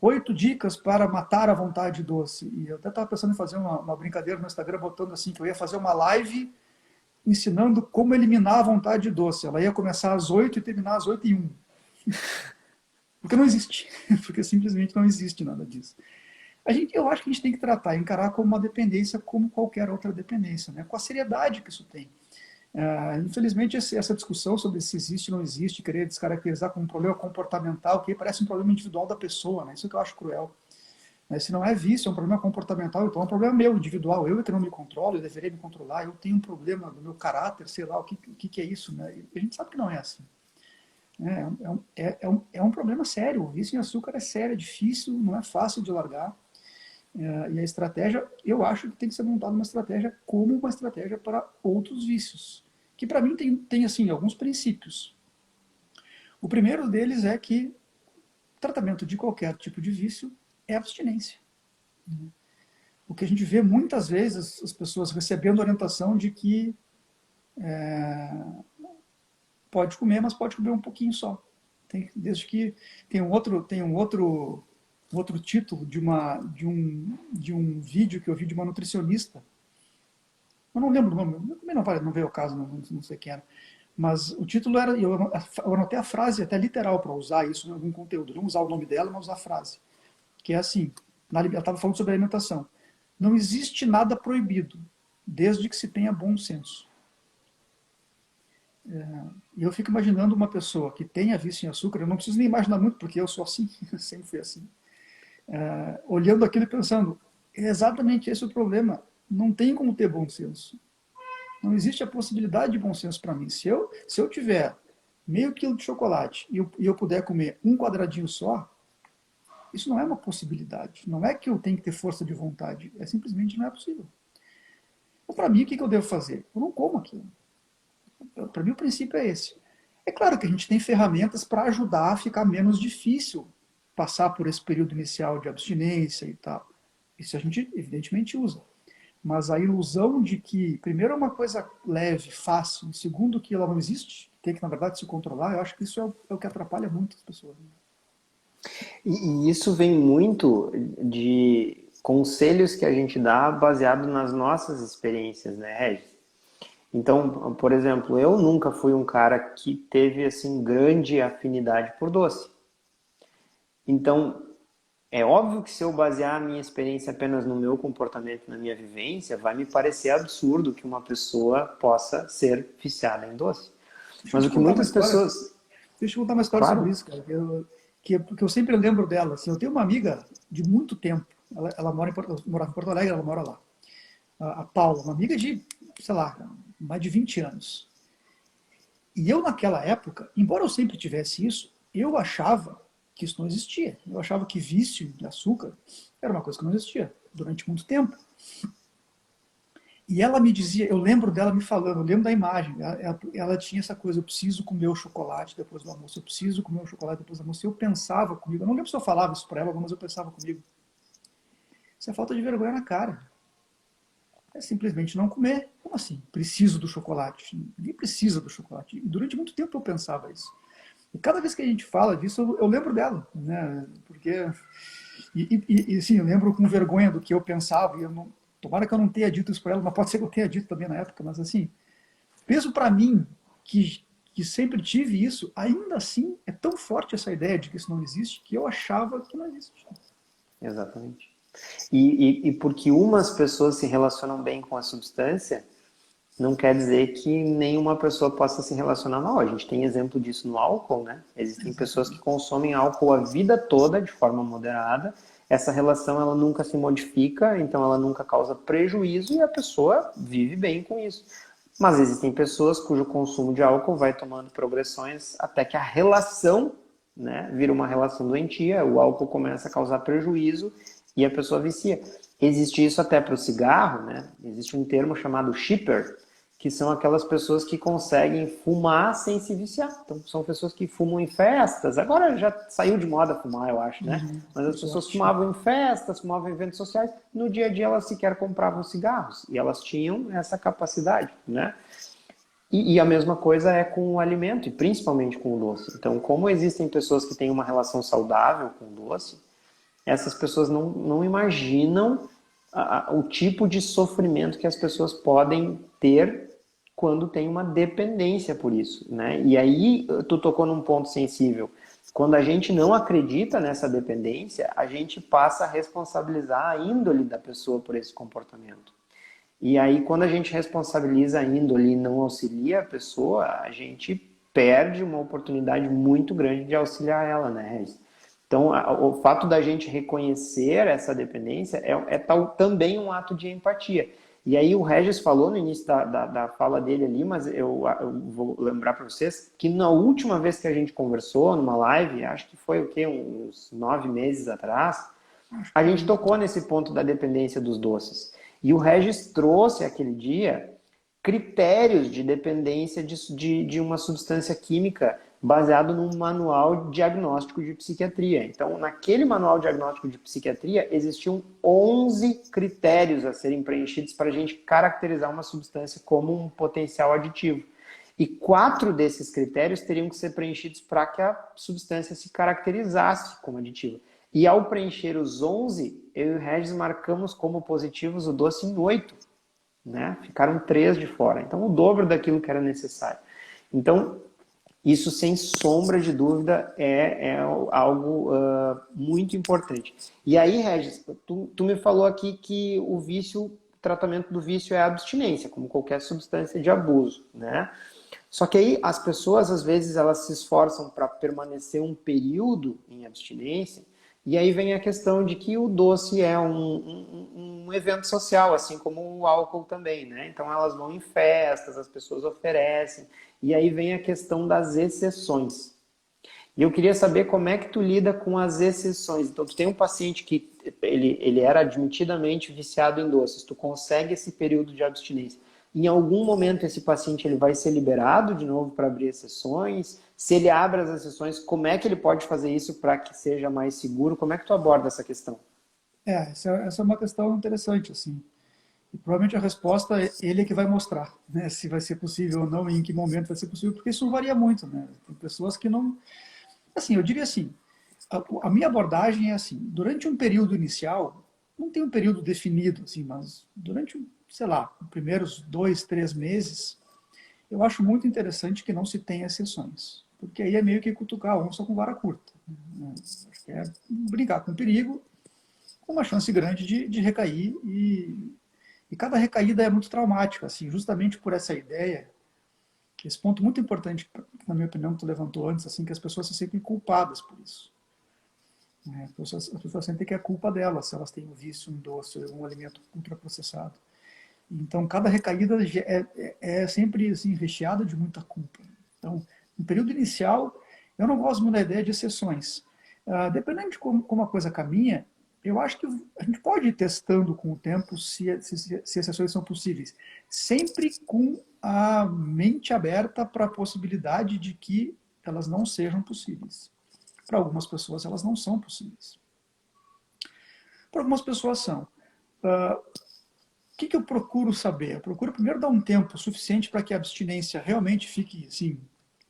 8 dicas para matar a vontade doce. E eu até estava pensando em fazer uma brincadeira no Instagram, botando assim, que eu ia fazer uma live ensinando como eliminar a vontade doce. Ela ia começar às 8 e terminar às 8h01. Porque não existe. Porque simplesmente não existe nada disso. Eu acho que a gente tem que tratar, encarar como uma dependência, como qualquer outra dependência, né? Com a seriedade que isso tem. Infelizmente, essa discussão sobre se existe ou não existe, querer descaracterizar como um problema comportamental, que parece um problema individual da pessoa, né? Isso que eu acho cruel. Se não é vício, é um problema comportamental, então é um problema meu, individual. Eu é que não me controlo, eu deveria me controlar, eu tenho um problema do meu caráter, sei lá, o que é isso, né? E a gente sabe que não é assim. É um problema sério. O vício em açúcar é sério, é difícil, não é fácil de largar. E a estratégia, eu acho que tem que ser montada uma estratégia como uma estratégia para outros vícios, que para mim tem assim, alguns princípios. O primeiro deles é que tratamento de qualquer tipo de vício é abstinência. O que a gente vê muitas vezes, as pessoas recebendo orientação de que pode comer, mas pode comer um pouquinho só. Desde que tem um outro título de um vídeo que eu vi de uma nutricionista. Eu não lembro o nome, também não veio ao caso, não sei quem era. Mas o título era, eu anotei a frase até literal para usar isso em algum conteúdo. Não usar o nome dela, mas usar a frase. Que é assim, ela estava falando sobre alimentação. Não existe nada proibido, desde que se tenha bom senso. E eu fico imaginando uma pessoa que tenha vício em açúcar, eu não preciso nem imaginar muito, porque eu sou assim, sempre fui assim, olhando aquilo e pensando, é exatamente esse o problema, não tem como ter bom senso. Não existe a possibilidade de bom senso para mim. Se eu tiver meio quilo de chocolate e eu puder comer um quadradinho só, isso não é uma possibilidade. Não é que eu tenho que ter força de vontade, é simplesmente não é possível. Então, para mim, o que eu devo fazer? Eu não como aquilo. Para mim, o princípio é esse. É claro que a gente tem ferramentas para ajudar a ficar menos difícil passar por esse período inicial de abstinência e tal. Isso a gente, evidentemente, usa. Mas a ilusão de que, primeiro, é uma coisa leve, fácil, e segundo, que ela não existe, tem que, na verdade, se controlar, eu acho que isso é o que atrapalha muito as pessoas.
E isso vem muito de conselhos que a gente dá baseado nas nossas experiências, né, Regis? Então, por exemplo, eu nunca fui um cara que teve assim grande afinidade por doce. Então, é óbvio que se eu basear a minha experiência apenas no meu comportamento, na minha vivência, vai me parecer absurdo que uma pessoa possa ser viciada em doce.
Deixa eu
Mas
te
o que
contar uma
muitas
história.
pessoas...
Deixa eu contar uma história sobre
Claro.
isso, cara. Que eu sempre lembro dela. Assim, eu tenho uma amiga de muito tempo. Ela morava em Porto Alegre, ela mora lá. A Paula, uma amiga de, sei lá, mais de 20 anos. E eu, naquela época, embora eu sempre tivesse isso, eu achava que isso não existia. Eu achava que vício de açúcar era uma coisa que não existia durante muito tempo. E ela me dizia, eu lembro dela me falando, eu lembro da imagem, ela tinha essa coisa, eu preciso comer o chocolate depois do almoço, eu preciso comer o chocolate depois do almoço. E eu pensava comigo, eu não lembro se eu falava isso para ela, mas eu pensava comigo. Isso é falta de vergonha na cara. É simplesmente não comer. Como assim? Preciso do chocolate. Ninguém precisa do chocolate. E durante muito tempo eu pensava isso. E cada vez que a gente fala disso, eu lembro dela, né? Porque sim, eu lembro com vergonha do que eu pensava. E eu não, tomara que eu não tenha dito isso para ela, mas pode ser que eu tenha dito também na época. Mas assim, mesmo para mim que sempre tive isso, ainda assim é tão forte essa ideia de que isso não existe que eu achava que não existe.
Exatamente. E porque umas pessoas se relacionam bem com a substância, não quer dizer que nenhuma pessoa possa se relacionar mal. A gente tem exemplo disso no álcool, né? Existem pessoas que
Exatamente.
consomem álcool a vida toda de forma moderada. Essa relação ela nunca se modifica, então ela nunca causa prejuízo e a pessoa vive bem com isso. Mas existem pessoas cujo consumo de álcool vai tomando progressões até que a relação, né, vira uma relação doentia, o álcool começa a causar prejuízo e a pessoa vicia. Existe isso até para o cigarro, né? Existe um termo chamado shipper, que são aquelas pessoas que conseguem fumar sem se viciar. Então, são pessoas que fumam em festas. Agora já saiu de moda fumar, eu acho, né? Mas as
Pessoal
pessoas
assistir.
fumavam em festas, fumavam em eventos sociais. No dia a dia elas sequer compravam cigarros. E elas tinham essa capacidade, né? E a mesma coisa é com o alimento, e principalmente com o doce. Então, como existem pessoas que têm uma relação saudável com o doce, essas pessoas não imaginam o tipo de sofrimento que as pessoas podem ter quando tem uma dependência por isso, né? E aí tu tocou num ponto sensível. Quando a gente não acredita nessa dependência, a gente passa a responsabilizar a índole da pessoa por esse comportamento. E aí, quando a gente responsabiliza a índole e não auxilia a pessoa, a gente perde uma oportunidade muito grande de auxiliar ela, né, Regis? Então, o fato da gente reconhecer essa dependência também um ato de empatia. E aí o Regis falou no início da fala dele ali, mas eu vou lembrar para vocês que na última vez que a gente conversou numa live, acho que foi o quê? Uns 9 meses atrás, a gente tocou nesse ponto da dependência dos doces. E o Regis trouxe aquele dia critérios de dependência de uma substância química baseado num manual diagnóstico de psiquiatria. Então, naquele manual diagnóstico de psiquiatria, existiam 11 critérios a serem preenchidos para a gente caracterizar uma substância como um potencial aditivo. E 4 desses critérios teriam que ser preenchidos para que a substância se caracterizasse como aditiva. E ao preencher os 11, eu e o Regis marcamos como positivos o doce em 8. Né? Ficaram 3 de fora. Então, o dobro daquilo que era necessário. Então, isso, sem sombra de dúvida, é algo muito importante. E aí, Regis, tu me falou aqui que o tratamento do vício é a abstinência, como qualquer substância de abuso, né? Só que aí as pessoas, às vezes, elas se esforçam para permanecer um período em abstinência, e aí vem a questão de que o doce é um evento social, assim como o álcool também, né? Então elas vão em festas, as pessoas oferecem, e aí vem a questão das exceções. E eu queria saber como é que tu lida com as exceções. Então, tu tem um paciente que ele era admitidamente viciado em doces, tu consegue esse período de abstinência. Em algum momento esse paciente ele vai ser liberado de novo para abrir exceções? Se ele abre as exceções, como é que ele pode fazer isso para que seja mais seguro? Como é que tu aborda essa questão?
Essa é uma questão interessante, assim. E provavelmente a resposta ele é que vai mostrar, né? Se vai ser possível ou não e em que momento vai ser possível, porque isso varia muito, né? Tem pessoas que não... Assim, eu diria assim, a minha abordagem é assim, durante um período inicial, não tem um período definido, assim, mas durante, sei lá, os primeiros 2, 3 meses, eu acho muito interessante que não se tenha exceções, porque aí é meio que cutucar a onça com vara curta, né? Acho que é brincar com o perigo, com uma chance grande de recair, e cada recaída é muito traumática, assim, justamente por essa ideia, esse ponto muito importante, na minha opinião, que tu levantou antes, assim, que as pessoas se sentem culpadas por isso. Né? As pessoas sentem que é culpa delas se elas têm um vício, um doce, um alimento ultraprocessado. Então, cada recaída é sempre assim, recheada de muita culpa. Então, no período inicial, eu não gosto muito da ideia de exceções. Dependendo de como a coisa caminha, eu acho que a gente pode ir testando com o tempo se exceções são possíveis. Sempre com a mente aberta para a possibilidade de que elas não sejam possíveis. Para algumas pessoas, elas não são possíveis. Para algumas pessoas são. O que eu procuro saber? Eu procuro primeiro dar um tempo suficiente para que a abstinência realmente fique assim,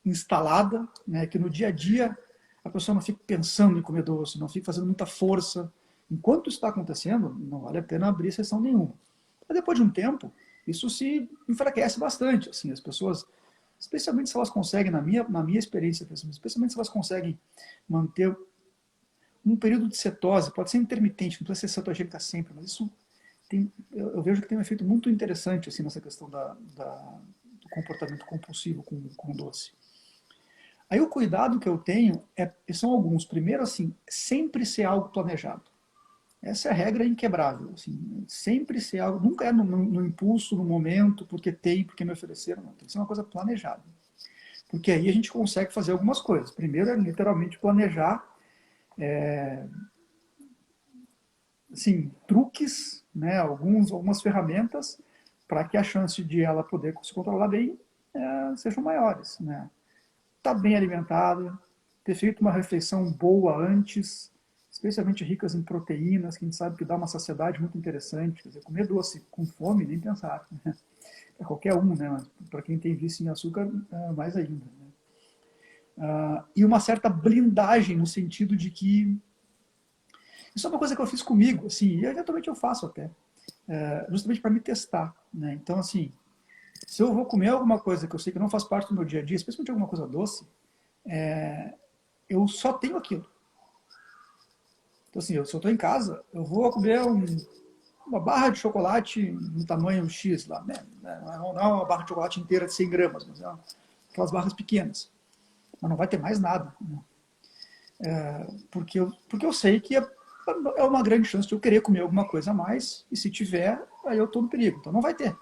instalada, né? Que no dia a dia a pessoa não fique pensando em comer doce, não fique fazendo muita força. Enquanto isso está acontecendo, não vale a pena abrir sessão nenhuma. Mas depois de um tempo, isso se enfraquece bastante. Assim, as pessoas, especialmente se elas conseguem, na minha experiência, especialmente se elas conseguem manter um período de cetose, pode ser intermitente, não precisa ser cetogênica sempre, mas isso eu vejo que tem um efeito muito interessante assim, nessa questão do comportamento compulsivo com doce. Aí o cuidado que eu tenho são alguns. Primeiro, assim, sempre ser algo planejado. Essa é a regra inquebrável. Assim, sempre ser algo, nunca é no impulso, no momento, porque me ofereceram. Não. Tem que ser uma coisa planejada. Porque aí a gente consegue fazer algumas coisas. Primeiro é literalmente planejar assim, truques, né, algumas ferramentas para que a chance de ela poder se controlar bem sejam maiores. Né? Estar bem alimentada, ter feito uma refeição boa antes, especialmente ricas em proteínas, que a gente sabe que dá uma saciedade muito interessante. Quer dizer, comer doce com fome, nem pensar. Né? É qualquer um, né? Mas para quem tem vício em açúcar, mais ainda. Né? E uma certa blindagem no sentido de que Isso é uma coisa que eu fiz comigo, assim, e eventualmente eu faço até, justamente para me testar, né? Então, assim, se eu vou comer alguma coisa que eu sei que não faz parte do meu dia a dia, especialmente alguma coisa doce, eu só tenho aquilo. Então, assim, se eu estou em casa, eu vou comer uma barra de chocolate no tamanho X lá, né? Não é uma barra de chocolate inteira de 100 gramas, mas é aquelas barras pequenas. Mas não vai ter mais nada, né? Porque eu sei que é uma grande chance de eu querer comer alguma coisa a mais, e se tiver, aí eu estou no perigo. Então não vai ter.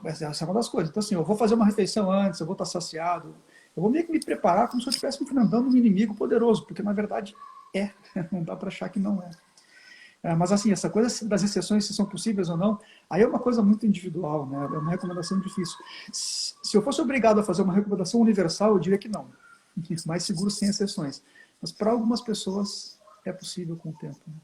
Essa é uma das coisas. Então, assim, eu vou fazer uma refeição antes, eu vou estar saciado, eu vou meio que me preparar como se eu estivesse enfrentando um inimigo poderoso, porque na verdade é. Não dá para achar que não é. Mas assim, essa coisa das exceções, se são possíveis ou não, aí é uma coisa muito individual, né? É uma recomendação difícil. Se eu fosse obrigado a fazer uma recomendação universal, eu diria que não. Mais seguro sem exceções. Mas para algumas pessoas é possível com o tempo. Né?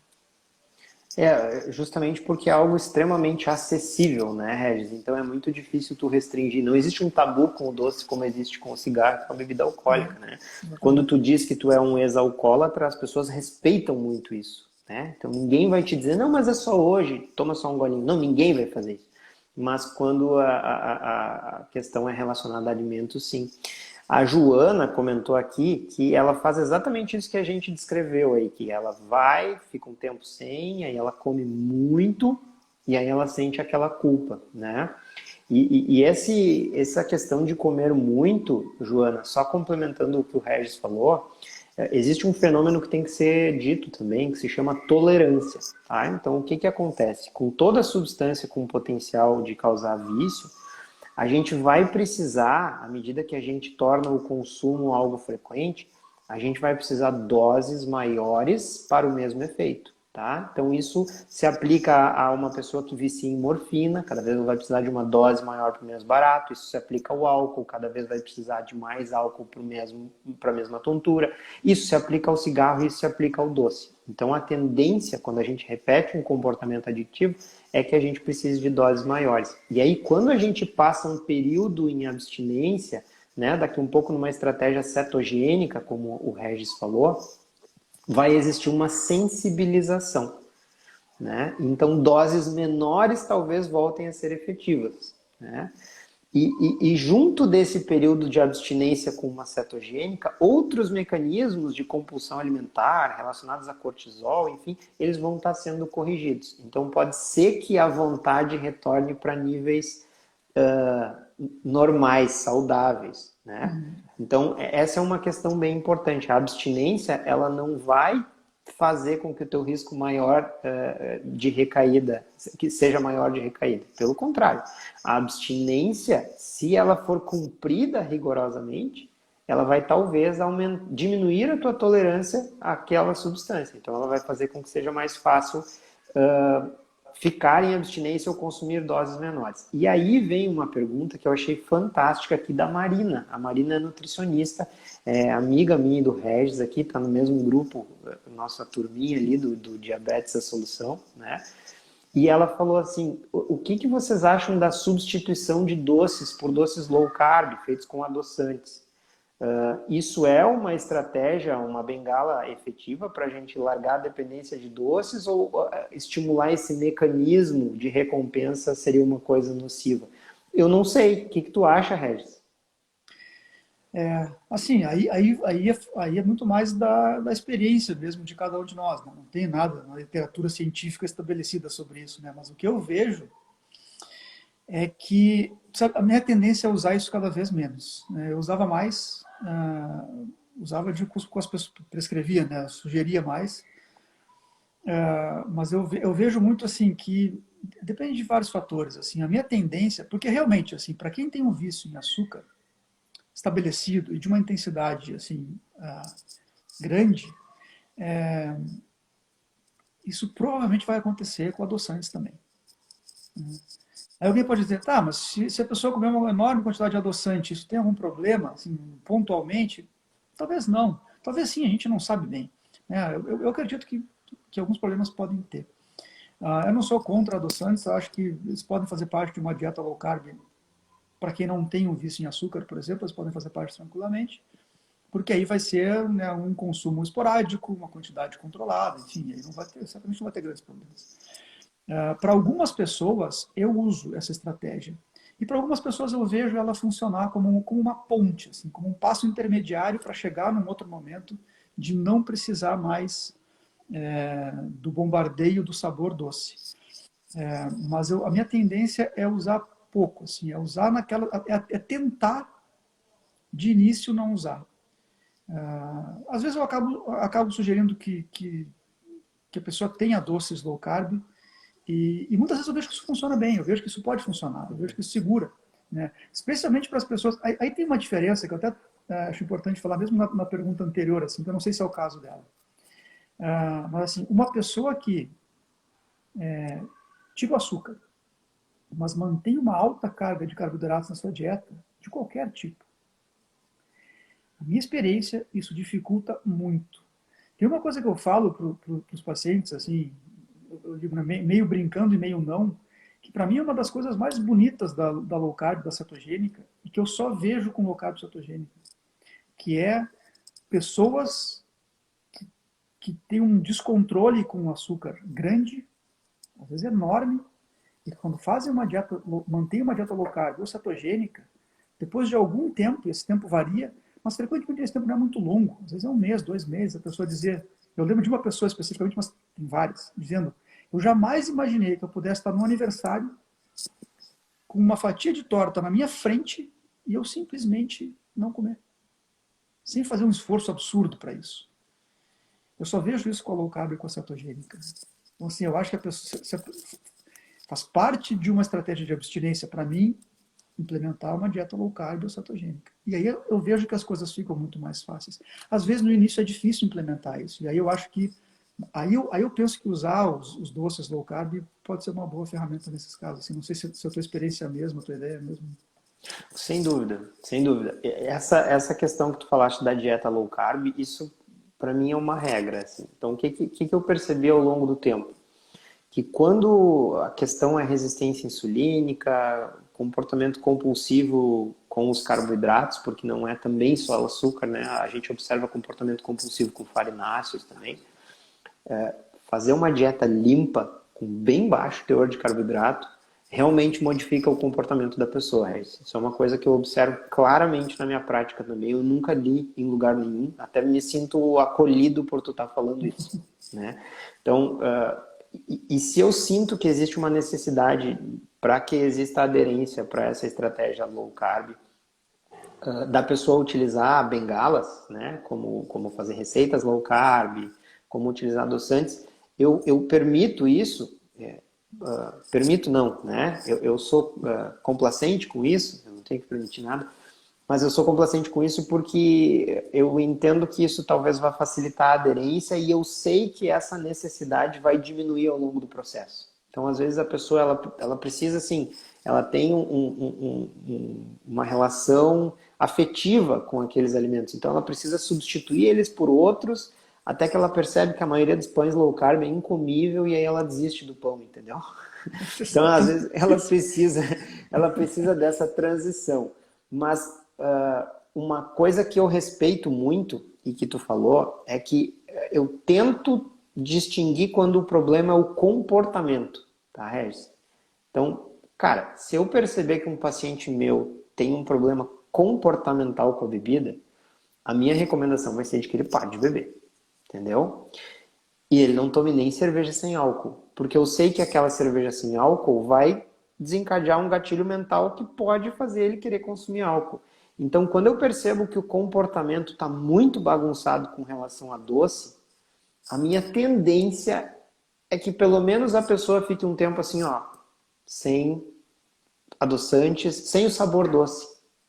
Justamente porque é algo extremamente acessível, né, Regis? Então é muito difícil tu restringir. Não existe um tabu com o doce como existe com o cigarro, com a bebida alcoólica, né? Quando tu diz que tu é um ex-alcoólatra, as pessoas respeitam muito isso, né? Então ninguém vai te dizer, não, mas é só hoje, toma só um golinho. Não, ninguém vai fazer isso. Mas quando a questão é relacionada a alimentos, sim. A Joana comentou aqui que ela faz exatamente isso que a gente descreveu aí, que ela vai, fica um tempo sem, aí ela come muito e aí ela sente aquela culpa, né? Essa questão de comer muito, Joana, só complementando o que o Regis falou, existe um fenômeno que tem que ser dito também, que se chama tolerância, tá? Então, o que que acontece? Com toda substância com potencial de causar vício, a gente vai precisar, à medida que a gente torna o consumo algo frequente, a gente vai precisar doses maiores para o mesmo efeito, tá? Então isso se aplica a uma pessoa que vicia em morfina, cada vez vai precisar de uma dose maior para o mesmo barato. Isso se aplica ao álcool, cada vez vai precisar de mais álcool para a mesma tontura. Isso se aplica ao cigarro e isso se aplica ao doce. Então a tendência, quando a gente repete um comportamento adictivo, é que a gente precise de doses maiores. E aí, quando a gente passa um período em abstinência, né, daqui um pouco numa estratégia cetogênica, como o Regis falou, vai existir uma sensibilização, né? Então, doses menores talvez voltem a ser efetivas, né? E junto desse período de abstinência com uma cetogênica, outros mecanismos de compulsão alimentar relacionados a cortisol, enfim, eles vão estar sendo corrigidos. Então, pode ser que a vontade retorne para níveis normais, saudáveis, né? Então, essa é uma questão bem importante. A abstinência, ela não vai fazer com que o teu risco maior de recaída, que seja maior de recaída. Pelo contrário, a abstinência, se ela for cumprida rigorosamente, ela vai talvez diminuir a tua tolerância àquela substância. Então, ela vai fazer com que seja mais fácil ficar em abstinência ou consumir doses menores. E aí vem uma pergunta que eu achei fantástica aqui da Marina. A Marina é nutricionista, é amiga minha e do Regis aqui, está no mesmo grupo, nossa turminha ali do Diabetes a Solução, né? E ela falou assim, o que vocês acham da substituição de doces por doces low carb, feitos com adoçantes? Isso é uma estratégia, uma bengala efetiva para a gente largar a dependência de doces ou estimular esse mecanismo de recompensa seria uma coisa nociva? Eu não sei. O que tu acha, Regis?
Assim, aí é muito mais da experiência mesmo de cada um de nós. Né? Não tem nada na literatura científica estabelecida sobre isso. Né? Mas o que eu vejo é que sabe, a minha tendência é usar isso cada vez menos. Né? Eu usava mais, usava com as pessoas, prescrevia, né? Eu sugeria mais, mas eu vejo muito assim que depende de vários fatores. Assim, a minha tendência, porque realmente, assim, para quem tem um vício em açúcar estabelecido e de uma intensidade assim grande, isso provavelmente vai acontecer com adoçantes também. Aí alguém pode dizer, tá, mas se a pessoa comer uma enorme quantidade de adoçante, isso tem algum problema, assim, pontualmente? Talvez não. Talvez sim, a gente não sabe bem. Eu acredito que alguns problemas podem ter. Eu não sou contra adoçantes, eu acho que eles podem fazer parte de uma dieta low carb. Para quem não tem um vício em açúcar, por exemplo, eles podem fazer parte tranquilamente. porque aí vai ser, né, um consumo esporádico, uma quantidade controlada, enfim, aí não vai ter, certamente não vai ter grandes problemas. Para algumas pessoas, eu uso essa estratégia. E para algumas pessoas eu vejo ela funcionar como uma ponte, assim, como um passo intermediário para chegar num outro momento de não precisar mais do bombardeio do sabor doce. Mas a minha tendência é usar pouco, assim, é usar é tentar de início não usar. Às vezes eu acabo sugerindo que a pessoa tenha doces low carb, e muitas vezes eu vejo que isso funciona bem, eu vejo que isso pode funcionar, eu vejo que isso segura. Né? Especialmente para as pessoas. Aí tem uma diferença que eu até acho importante falar, mesmo na pergunta anterior, assim, que eu não sei se é o caso dela. Mas assim, uma pessoa que tira o açúcar, mas mantém uma alta carga de carboidratos na sua dieta, de qualquer tipo, a minha experiência, isso dificulta muito. Tem uma coisa que eu falo para os pacientes, assim, eu digo meio brincando e meio não, que para mim é uma das coisas mais bonitas da low carb, da cetogênica, e que eu só vejo com low carb cetogênica, que é pessoas que têm um descontrole com o açúcar grande, às vezes enorme, e quando fazem uma dieta, mantêm uma dieta low carb ou cetogênica, depois de algum tempo, esse tempo varia, mas frequentemente esse tempo não é muito longo, às vezes é um mês, 2 meses, a pessoa dizer, eu lembro de uma pessoa especificamente, mas tem várias, dizendo, eu jamais imaginei que eu pudesse estar no aniversário com uma fatia de torta na minha frente e eu simplesmente não comer, sem fazer um esforço absurdo para isso. Eu só vejo isso com a low carb e com a cetogênica. Então, assim, eu acho que a pessoa faz parte de uma estratégia de abstinência para mim implementar uma dieta low carb ou cetogênica. E aí eu vejo que as coisas ficam muito mais fáceis. Às vezes no início é difícil implementar isso. E aí eu acho que aí eu penso que usar os doces low carb pode ser uma boa ferramenta nesses casos. Assim, não sei se a tua experiência é a mesma, a tua ideia é a mesma.
Sem dúvida, sem dúvida. Essa questão que tu falaste da dieta low carb, isso para mim é uma regra. Assim. Então, o que eu percebi ao longo do tempo? Que quando a questão é resistência insulínica, comportamento compulsivo com os carboidratos, porque não é também só o açúcar, né? A gente observa comportamento compulsivo com farináceos também. Fazer uma dieta limpa, com bem baixo teor de carboidrato, realmente modifica o comportamento da pessoa. Isso é uma coisa que eu observo claramente na minha prática também. Eu nunca li em lugar nenhum, até me sinto acolhido por tu estar falando isso, né? Então, e se eu sinto que existe uma necessidade para que exista aderência para essa estratégia low carb, da pessoa utilizar bengalas, né, como fazer receitas low carb, como utilizar adoçantes, eu permito isso, permito não, né, eu sou complacente com isso, eu não tenho que permitir nada, mas eu sou complacente com isso porque eu entendo que isso talvez vá facilitar a aderência e eu sei que essa necessidade vai diminuir ao longo do processo. Então, às vezes, a pessoa ela precisa, assim, ela tem uma relação afetiva com aqueles alimentos. Então, ela precisa substituir eles por outros até que ela percebe que a maioria dos pães low carb é incomível e aí ela desiste do pão, entendeu? Então, às vezes, ela precisa dessa transição. Mas uma coisa que eu respeito muito e que tu falou é que eu tento distinguir quando o problema é o comportamento, tá, Regis? Então, cara, se eu perceber que um paciente meu tem um problema comportamental com a bebida, a minha recomendação vai ser de que ele pare de beber, entendeu? E ele não tome nem cerveja sem álcool, porque eu sei que aquela cerveja sem álcool vai desencadear um gatilho mental que pode fazer ele querer consumir álcool. Então, quando eu percebo que o comportamento está muito bagunçado com relação a doce, a minha tendência é que pelo menos a pessoa fique um tempo assim, ó, sem adoçantes, sem o sabor doce,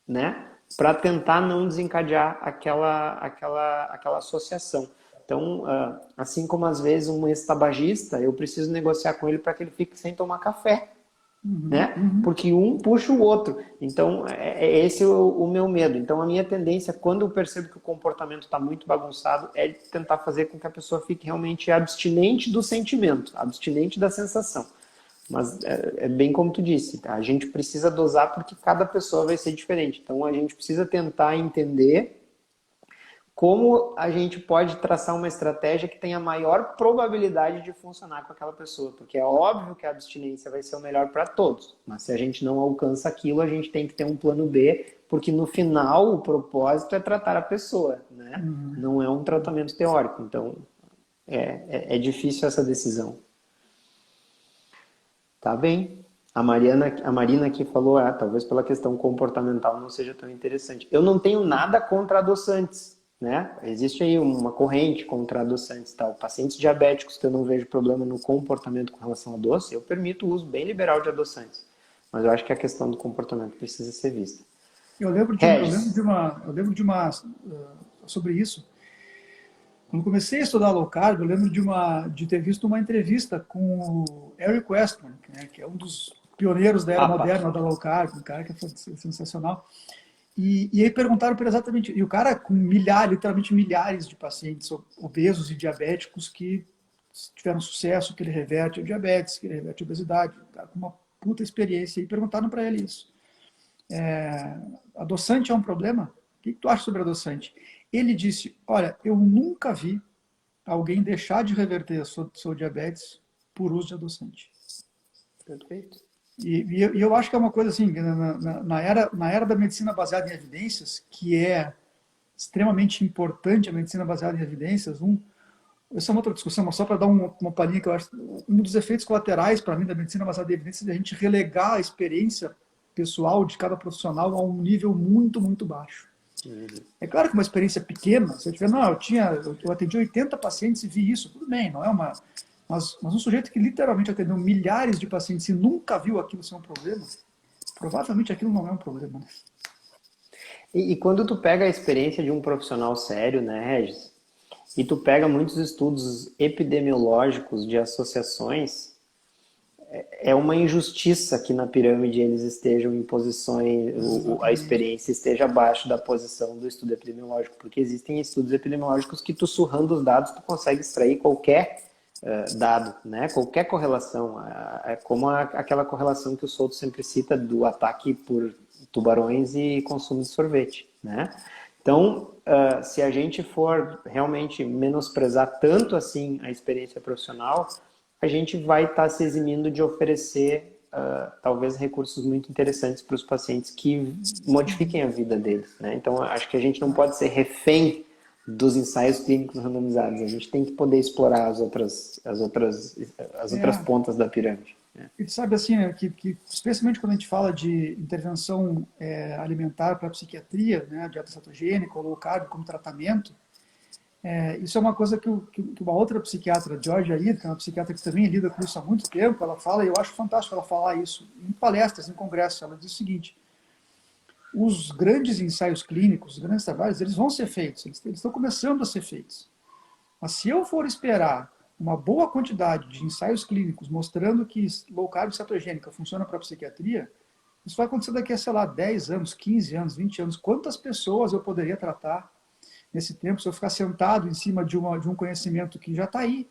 né? Para tentar não desencadear aquela associação. Então, assim como às vezes um ex-tabagista, eu preciso negociar com ele para que ele fique sem tomar café, né? Porque um puxa o outro. Então, é esse o meu medo. Então, a minha tendência, quando eu percebo que o comportamento está muito bagunçado, é tentar fazer com que a pessoa fique realmente abstinente do sentimento, abstinente da sensação. Mas é bem como tu disse, tá? A gente precisa dosar porque cada pessoa vai ser diferente. Então, a gente precisa tentar entender como a gente pode traçar uma estratégia que tenha a maior probabilidade de funcionar com aquela pessoa. Porque é óbvio que a abstinência vai ser o melhor para todos, mas se a gente não alcança aquilo, a gente tem que ter um plano B, porque no final o propósito é tratar a pessoa, né? Não é um tratamento teórico. Então, é difícil essa decisão. Tá bem. A Marina aqui falou, talvez pela questão comportamental não seja tão interessante. Eu não tenho nada contra adoçantes, né? Existe aí uma corrente contra adoçantes, tal. Pacientes diabéticos que eu não vejo problema no comportamento com relação a doce, eu permito o uso bem liberal de adoçantes. Mas eu acho que a questão do comportamento precisa ser vista.
Eu lembro
Regis.
sobre isso. Quando comecei a estudar low carb, eu lembro de ter visto uma entrevista com o Eric Westman, né, que é um dos pioneiros da era moderna da low carb, um cara que foi sensacional. E aí perguntaram para exatamente, e o cara com literalmente milhares de pacientes obesos e diabéticos que tiveram sucesso, que ele reverte o diabetes, que ele reverte a obesidade, um cara com uma puta experiência, e perguntaram para ele isso. Adoçante é um problema? O que tu acha sobre adoçante? Ele disse, olha, eu nunca vi alguém deixar de reverter seu diabetes por uso de adoçante.
Perfeito.
E eu acho que é uma coisa assim, na era da medicina baseada em evidências, que é extremamente importante a medicina baseada em evidências, essa é uma outra discussão, mas só para dar uma palhinha que eu acho, um dos efeitos colaterais para mim da medicina baseada em evidências é a gente relegar a experiência pessoal de cada profissional a um nível muito, muito baixo. É claro que uma experiência pequena, se eu tiver, não, eu atendi 80 pacientes e vi isso, tudo bem, não é uma... Mas um sujeito que literalmente atendeu milhares de pacientes e nunca viu aquilo ser um problema, provavelmente aquilo não é um problema. Né?
E quando tu pega a experiência de um profissional sério, né, Regis? E tu pega muitos estudos epidemiológicos de associações, é uma injustiça que na pirâmide eles estejam em posições, a experiência esteja abaixo da posição do estudo epidemiológico, porque existem estudos epidemiológicos que tu surrando os dados, tu consegue extrair qualquer dado, né? Qualquer correlação, é como aquela correlação que o Souto sempre cita do ataque por tubarões e consumo de sorvete, né? Então, se a gente for realmente menosprezar tanto assim a experiência profissional, a gente vai estar se eximindo de oferecer talvez recursos muito interessantes para os pacientes que modifiquem a vida deles, né? Então, acho que a gente não pode ser refém dos ensaios clínicos randomizados. A gente tem que poder explorar as outras pontas da pirâmide. Né?
E sabe assim, que especialmente quando a gente fala de intervenção alimentar para a psiquiatria, né, dieta cetogênica ou low carb como tratamento, isso é uma coisa que uma outra psiquiatra, Georgia Ida, que é uma psiquiatra que também lida com isso há muito tempo, ela fala, e eu acho fantástico ela falar isso em palestras, em congressos. Ela diz o seguinte: os grandes ensaios clínicos, os grandes trabalhos, eles vão ser feitos, eles estão começando a ser feitos. Mas se eu for esperar uma boa quantidade de ensaios clínicos mostrando que low carb cetogênica funciona para a psiquiatria, isso vai acontecer daqui a, sei lá, 10 anos, 15 anos, 20 anos. Quantas pessoas eu poderia tratar nesse tempo se eu ficar sentado em cima de um conhecimento que já está aí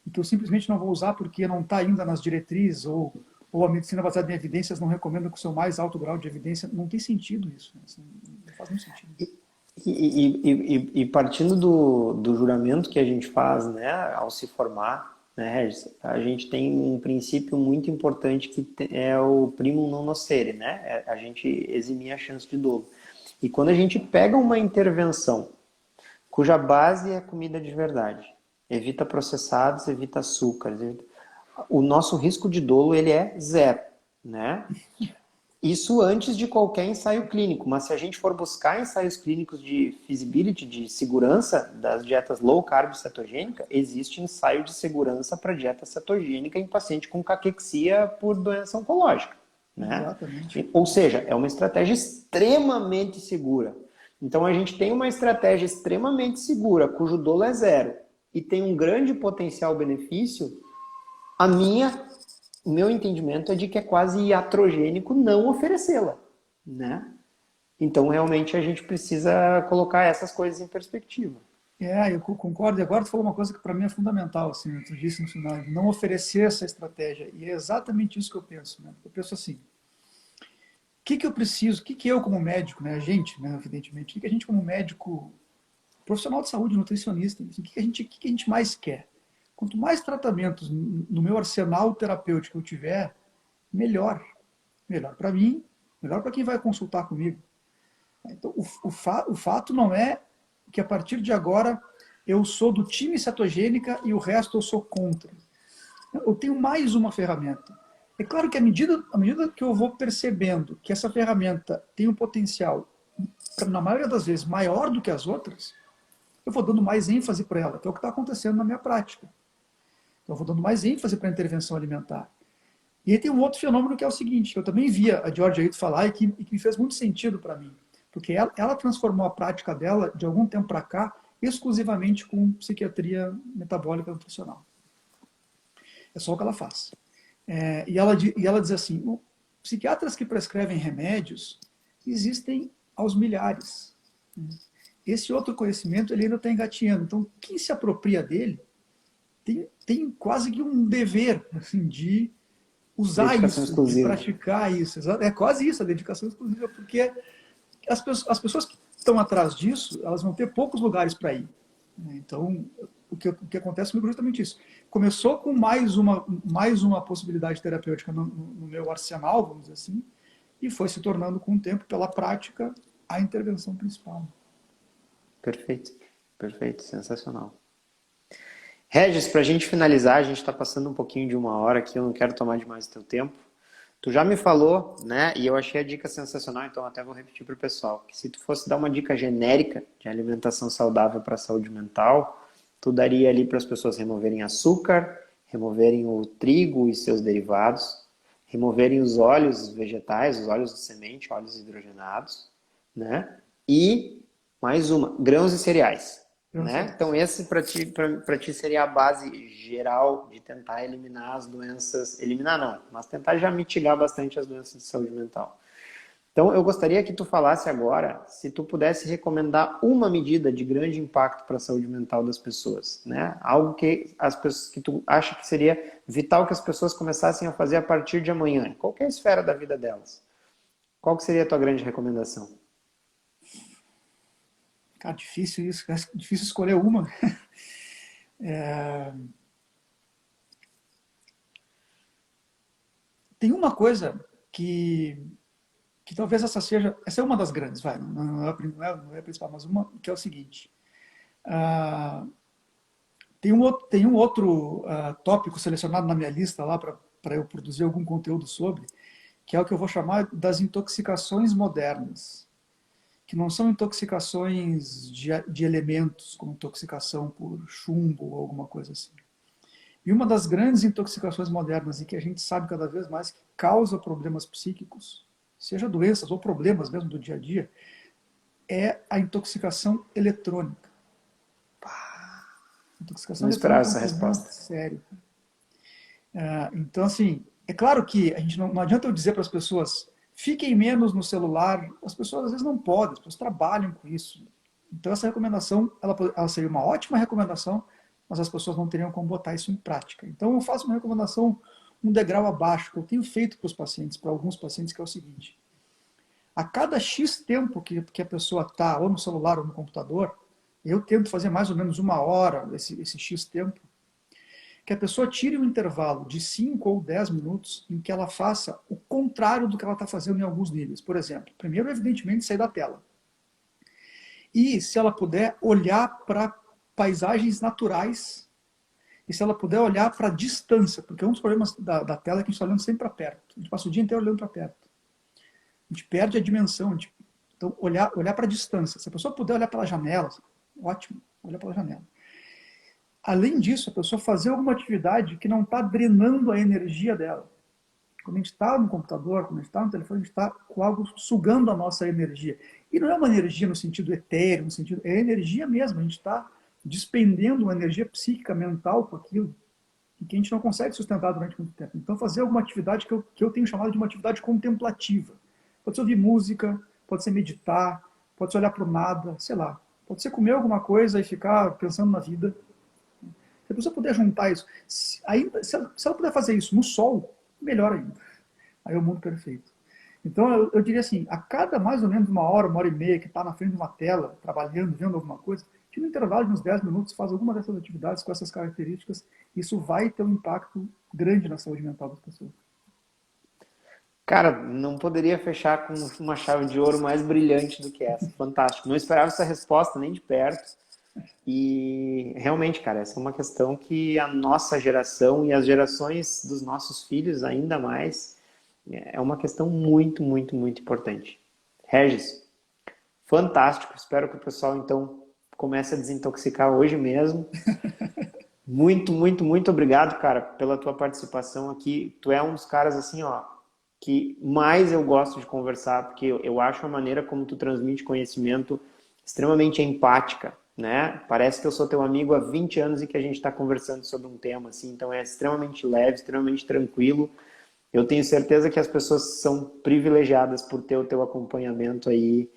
e que eu simplesmente não vou usar porque não está ainda nas diretrizes ou a medicina baseada em evidências não recomenda com o seu mais alto grau de evidência? Não tem sentido isso. Né? Não faz muito sentido.
E partindo do juramento que a gente faz, né, ao se formar, né, Regis, a gente tem um princípio muito importante que é o primum non nocere, né? A gente eximir a chance de dolo. E quando a gente pega uma intervenção cuja base é comida de verdade, evita processados, evita açúcares, o nosso risco de dolo ele é zero, né? Isso antes de qualquer ensaio clínico, mas se a gente for buscar ensaios clínicos de feasibility, de segurança das dietas low carb cetogênica, existe ensaio de segurança para dieta cetogênica em paciente com caquexia por doença oncológica, né?
Exatamente.
Ou seja, é uma estratégia extremamente segura. Então a gente tem uma estratégia extremamente segura, cujo dolo é zero, e tem um grande potencial benefício. O meu entendimento é de que é quase iatrogênico não oferecê-la, né? Então, realmente, a gente precisa colocar essas coisas em perspectiva.
Eu concordo. E agora tu falou uma coisa que para mim é fundamental, assim, tu disse no final, não oferecer essa estratégia. E é exatamente isso que eu penso. Né? Eu penso assim, o que eu preciso, o que eu como médico, né, a gente, né, evidentemente, o que a gente como médico profissional de saúde, nutricionista, assim, o que a gente mais quer? Quanto mais tratamentos no meu arsenal terapêutico eu tiver, melhor. Melhor para mim, melhor para quem vai consultar comigo. Então, o fato não é que a partir de agora eu sou do time cetogênica e o resto eu sou contra. Eu tenho mais uma ferramenta. É claro que à medida que eu vou percebendo que essa ferramenta tem um potencial, na maioria das vezes, maior do que as outras, eu vou dando mais ênfase para ela, que é o que está acontecendo na minha prática. Então, eu vou dando mais ênfase para a intervenção alimentar. E aí tem um outro fenômeno que é o seguinte, que eu também via a Georgia Aito falar e que me fez muito sentido para mim. Porque ela transformou a prática dela, de algum tempo para cá, exclusivamente com psiquiatria metabólica nutricional. É só o que ela faz. E ela diz assim, psiquiatras que prescrevem remédios existem aos milhares. Esse outro conhecimento ele ainda está engatinhando. Então, quem se apropria dele tem quase que um dever assim, de usar
Dedicação
isso, de
exclusiva.
praticar isso. É quase isso, a dedicação exclusiva, porque as pessoas que estão atrás disso, elas vão ter poucos lugares para ir. Então, o que acontece comigo é justamente isso. Começou com mais uma possibilidade terapêutica no meu arsenal, vamos dizer assim, e foi se tornando, com o tempo, pela prática, a intervenção principal.
Perfeito, perfeito, sensacional. Regis, para a gente finalizar, a gente está passando um pouquinho de 1 hora aqui, eu não quero tomar demais o teu tempo. Tu já me falou, né, e eu achei a dica sensacional, então até vou repetir para o pessoal, que se tu fosse dar uma dica genérica de alimentação saudável para a saúde mental, tu daria ali para as pessoas removerem açúcar, removerem o trigo e seus derivados, removerem os óleos vegetais, os óleos de semente, óleos hidrogenados, né, e mais uma, grãos e cereais. Né? Então esse para ti seria a base geral de tentar eliminar as doenças, eliminar não, mas tentar já mitigar bastante as doenças de saúde mental. Então eu gostaria que tu falasse agora, se tu pudesse recomendar uma medida de grande impacto para a saúde mental das pessoas, né? Algo que as pessoas que tu acha que seria vital que as pessoas começassem a fazer a partir de amanhã, em qualquer esfera da vida delas. Qual que seria a tua grande recomendação?
Cara, difícil isso, é difícil escolher uma. Tem uma coisa que talvez essa é uma das grandes, vai, não é a principal, mas uma que é o seguinte. Tem um outro tópico selecionado na minha lista lá para eu produzir algum conteúdo sobre, que é o que eu vou chamar das intoxicações modernas, que não são intoxicações de elementos, como intoxicação por chumbo ou alguma coisa assim. E uma das grandes intoxicações modernas, e que a gente sabe cada vez mais que causa problemas psíquicos, seja doenças ou problemas mesmo do dia a dia, é a intoxicação eletrônica. A intoxicação
Não esperava
eletrônica é
essa
um problema
resposta.
sério. Então, assim, é claro que a gente não adianta eu dizer para as pessoas fiquem menos no celular. As pessoas às vezes não podem, as pessoas trabalham com isso. Então, essa recomendação, ela seria uma ótima recomendação, mas as pessoas não teriam como botar isso em prática. Então, eu faço uma recomendação um degrau abaixo, que eu tenho feito para os pacientes, para alguns pacientes, que é o seguinte. A cada X tempo que a pessoa está, ou no celular ou no computador, eu tento fazer mais ou menos 1 hora, esse X tempo, que a pessoa tire um intervalo de 5 ou 10 minutos em que ela faça o contrário do que ela está fazendo em alguns níveis. Por exemplo, primeiro, evidentemente, sair da tela. E, se ela puder, olhar para paisagens naturais. E se ela puder, olhar para a distância. Porque um dos problemas da tela é que a gente está olhando sempre para perto. A gente passa o dia inteiro olhando para perto. A gente perde a dimensão. Então, olhar para a distância. Se a pessoa puder olhar pela janela, ótimo, olhar pela janela. Além disso, a pessoa fazer alguma atividade que não está drenando a energia dela. Quando a gente está no computador, quando a gente está no telefone, a gente está com algo sugando a nossa energia. E não é uma energia no sentido etéreo, é energia mesmo. A gente está despendendo uma energia psíquica, mental com aquilo, e que a gente não consegue sustentar durante muito tempo. Então, fazer alguma atividade que eu tenho chamado de uma atividade contemplativa. Pode ser ouvir música, pode ser meditar, pode ser olhar para o nada, sei lá. Pode ser comer alguma coisa e ficar pensando na vida. Se a pessoa puder juntar isso, se ela puder fazer isso no sol, melhor ainda. Aí é o mundo perfeito. Então, eu diria assim, a cada mais ou menos 1 hora, 1 hora e meia que está na frente de uma tela, trabalhando, vendo alguma coisa, que no intervalo de uns 10 minutos faz alguma dessas atividades com essas características, isso vai ter um impacto grande na saúde mental das pessoas.
Cara, não poderia fechar com uma chave de ouro mais brilhante do que essa. Fantástico. Não esperava essa resposta nem de perto. E realmente, cara, essa é uma questão que a nossa geração e as gerações dos nossos filhos ainda mais é uma questão muito, muito, muito importante. Regis, fantástico. Espero que o pessoal então comece a desintoxicar hoje mesmo. Muito, muito, muito obrigado, cara, pela tua participação aqui. Tu é um dos caras assim, ó, que mais eu gosto de conversar, porque eu acho a maneira como tu transmite conhecimento extremamente empática, né? Parece que eu sou teu amigo há 20 anos e que a gente está conversando sobre um tema, assim, então é extremamente leve, extremamente tranquilo. Eu tenho certeza que as pessoas são privilegiadas por ter o teu acompanhamento aí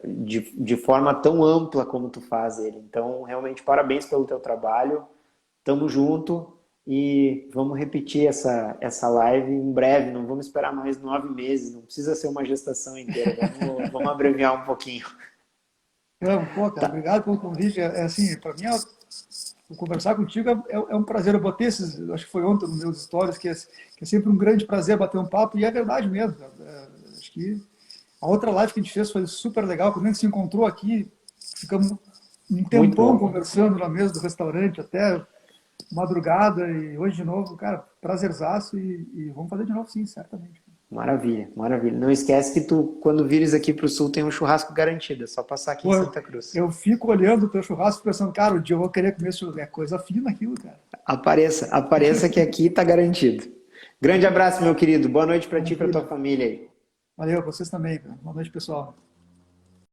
de forma tão ampla como tu faz ele. Então, realmente, parabéns pelo teu trabalho. Tamo junto e vamos repetir essa live em breve. Não vamos esperar mais 9 meses. Não precisa ser uma gestação inteira. Vamos abreviar um pouquinho.
Pô, cara,
Tá.
obrigado pelo convite. Assim, para mim, conversar contigo é um prazer. Eu botei esses, acho que foi ontem nos meus stories, que é sempre um grande prazer bater um papo, e é verdade mesmo. Acho que a outra live que a gente fez foi super legal. Quando a gente se encontrou aqui, ficamos um
Muito
tempão
bom.
conversando na mesa do restaurante, até madrugada, e hoje de novo, cara, prazerzaço, e vamos fazer de novo sim, certamente.
Maravilha, maravilha. Não esquece que tu, quando vires aqui pro sul, tem um churrasco garantido. É só passar aqui em
Pô,
Santa Cruz.
eu fico olhando o teu churrasco pensando, cara, o dia eu vou querer comer isso. É coisa fina aquilo, cara.
Apareça, apareça que aqui tá garantido. Grande abraço, meu querido. Boa noite para ti e para tua
Maravilha.
família aí.
Valeu, vocês também, cara. Boa noite, pessoal.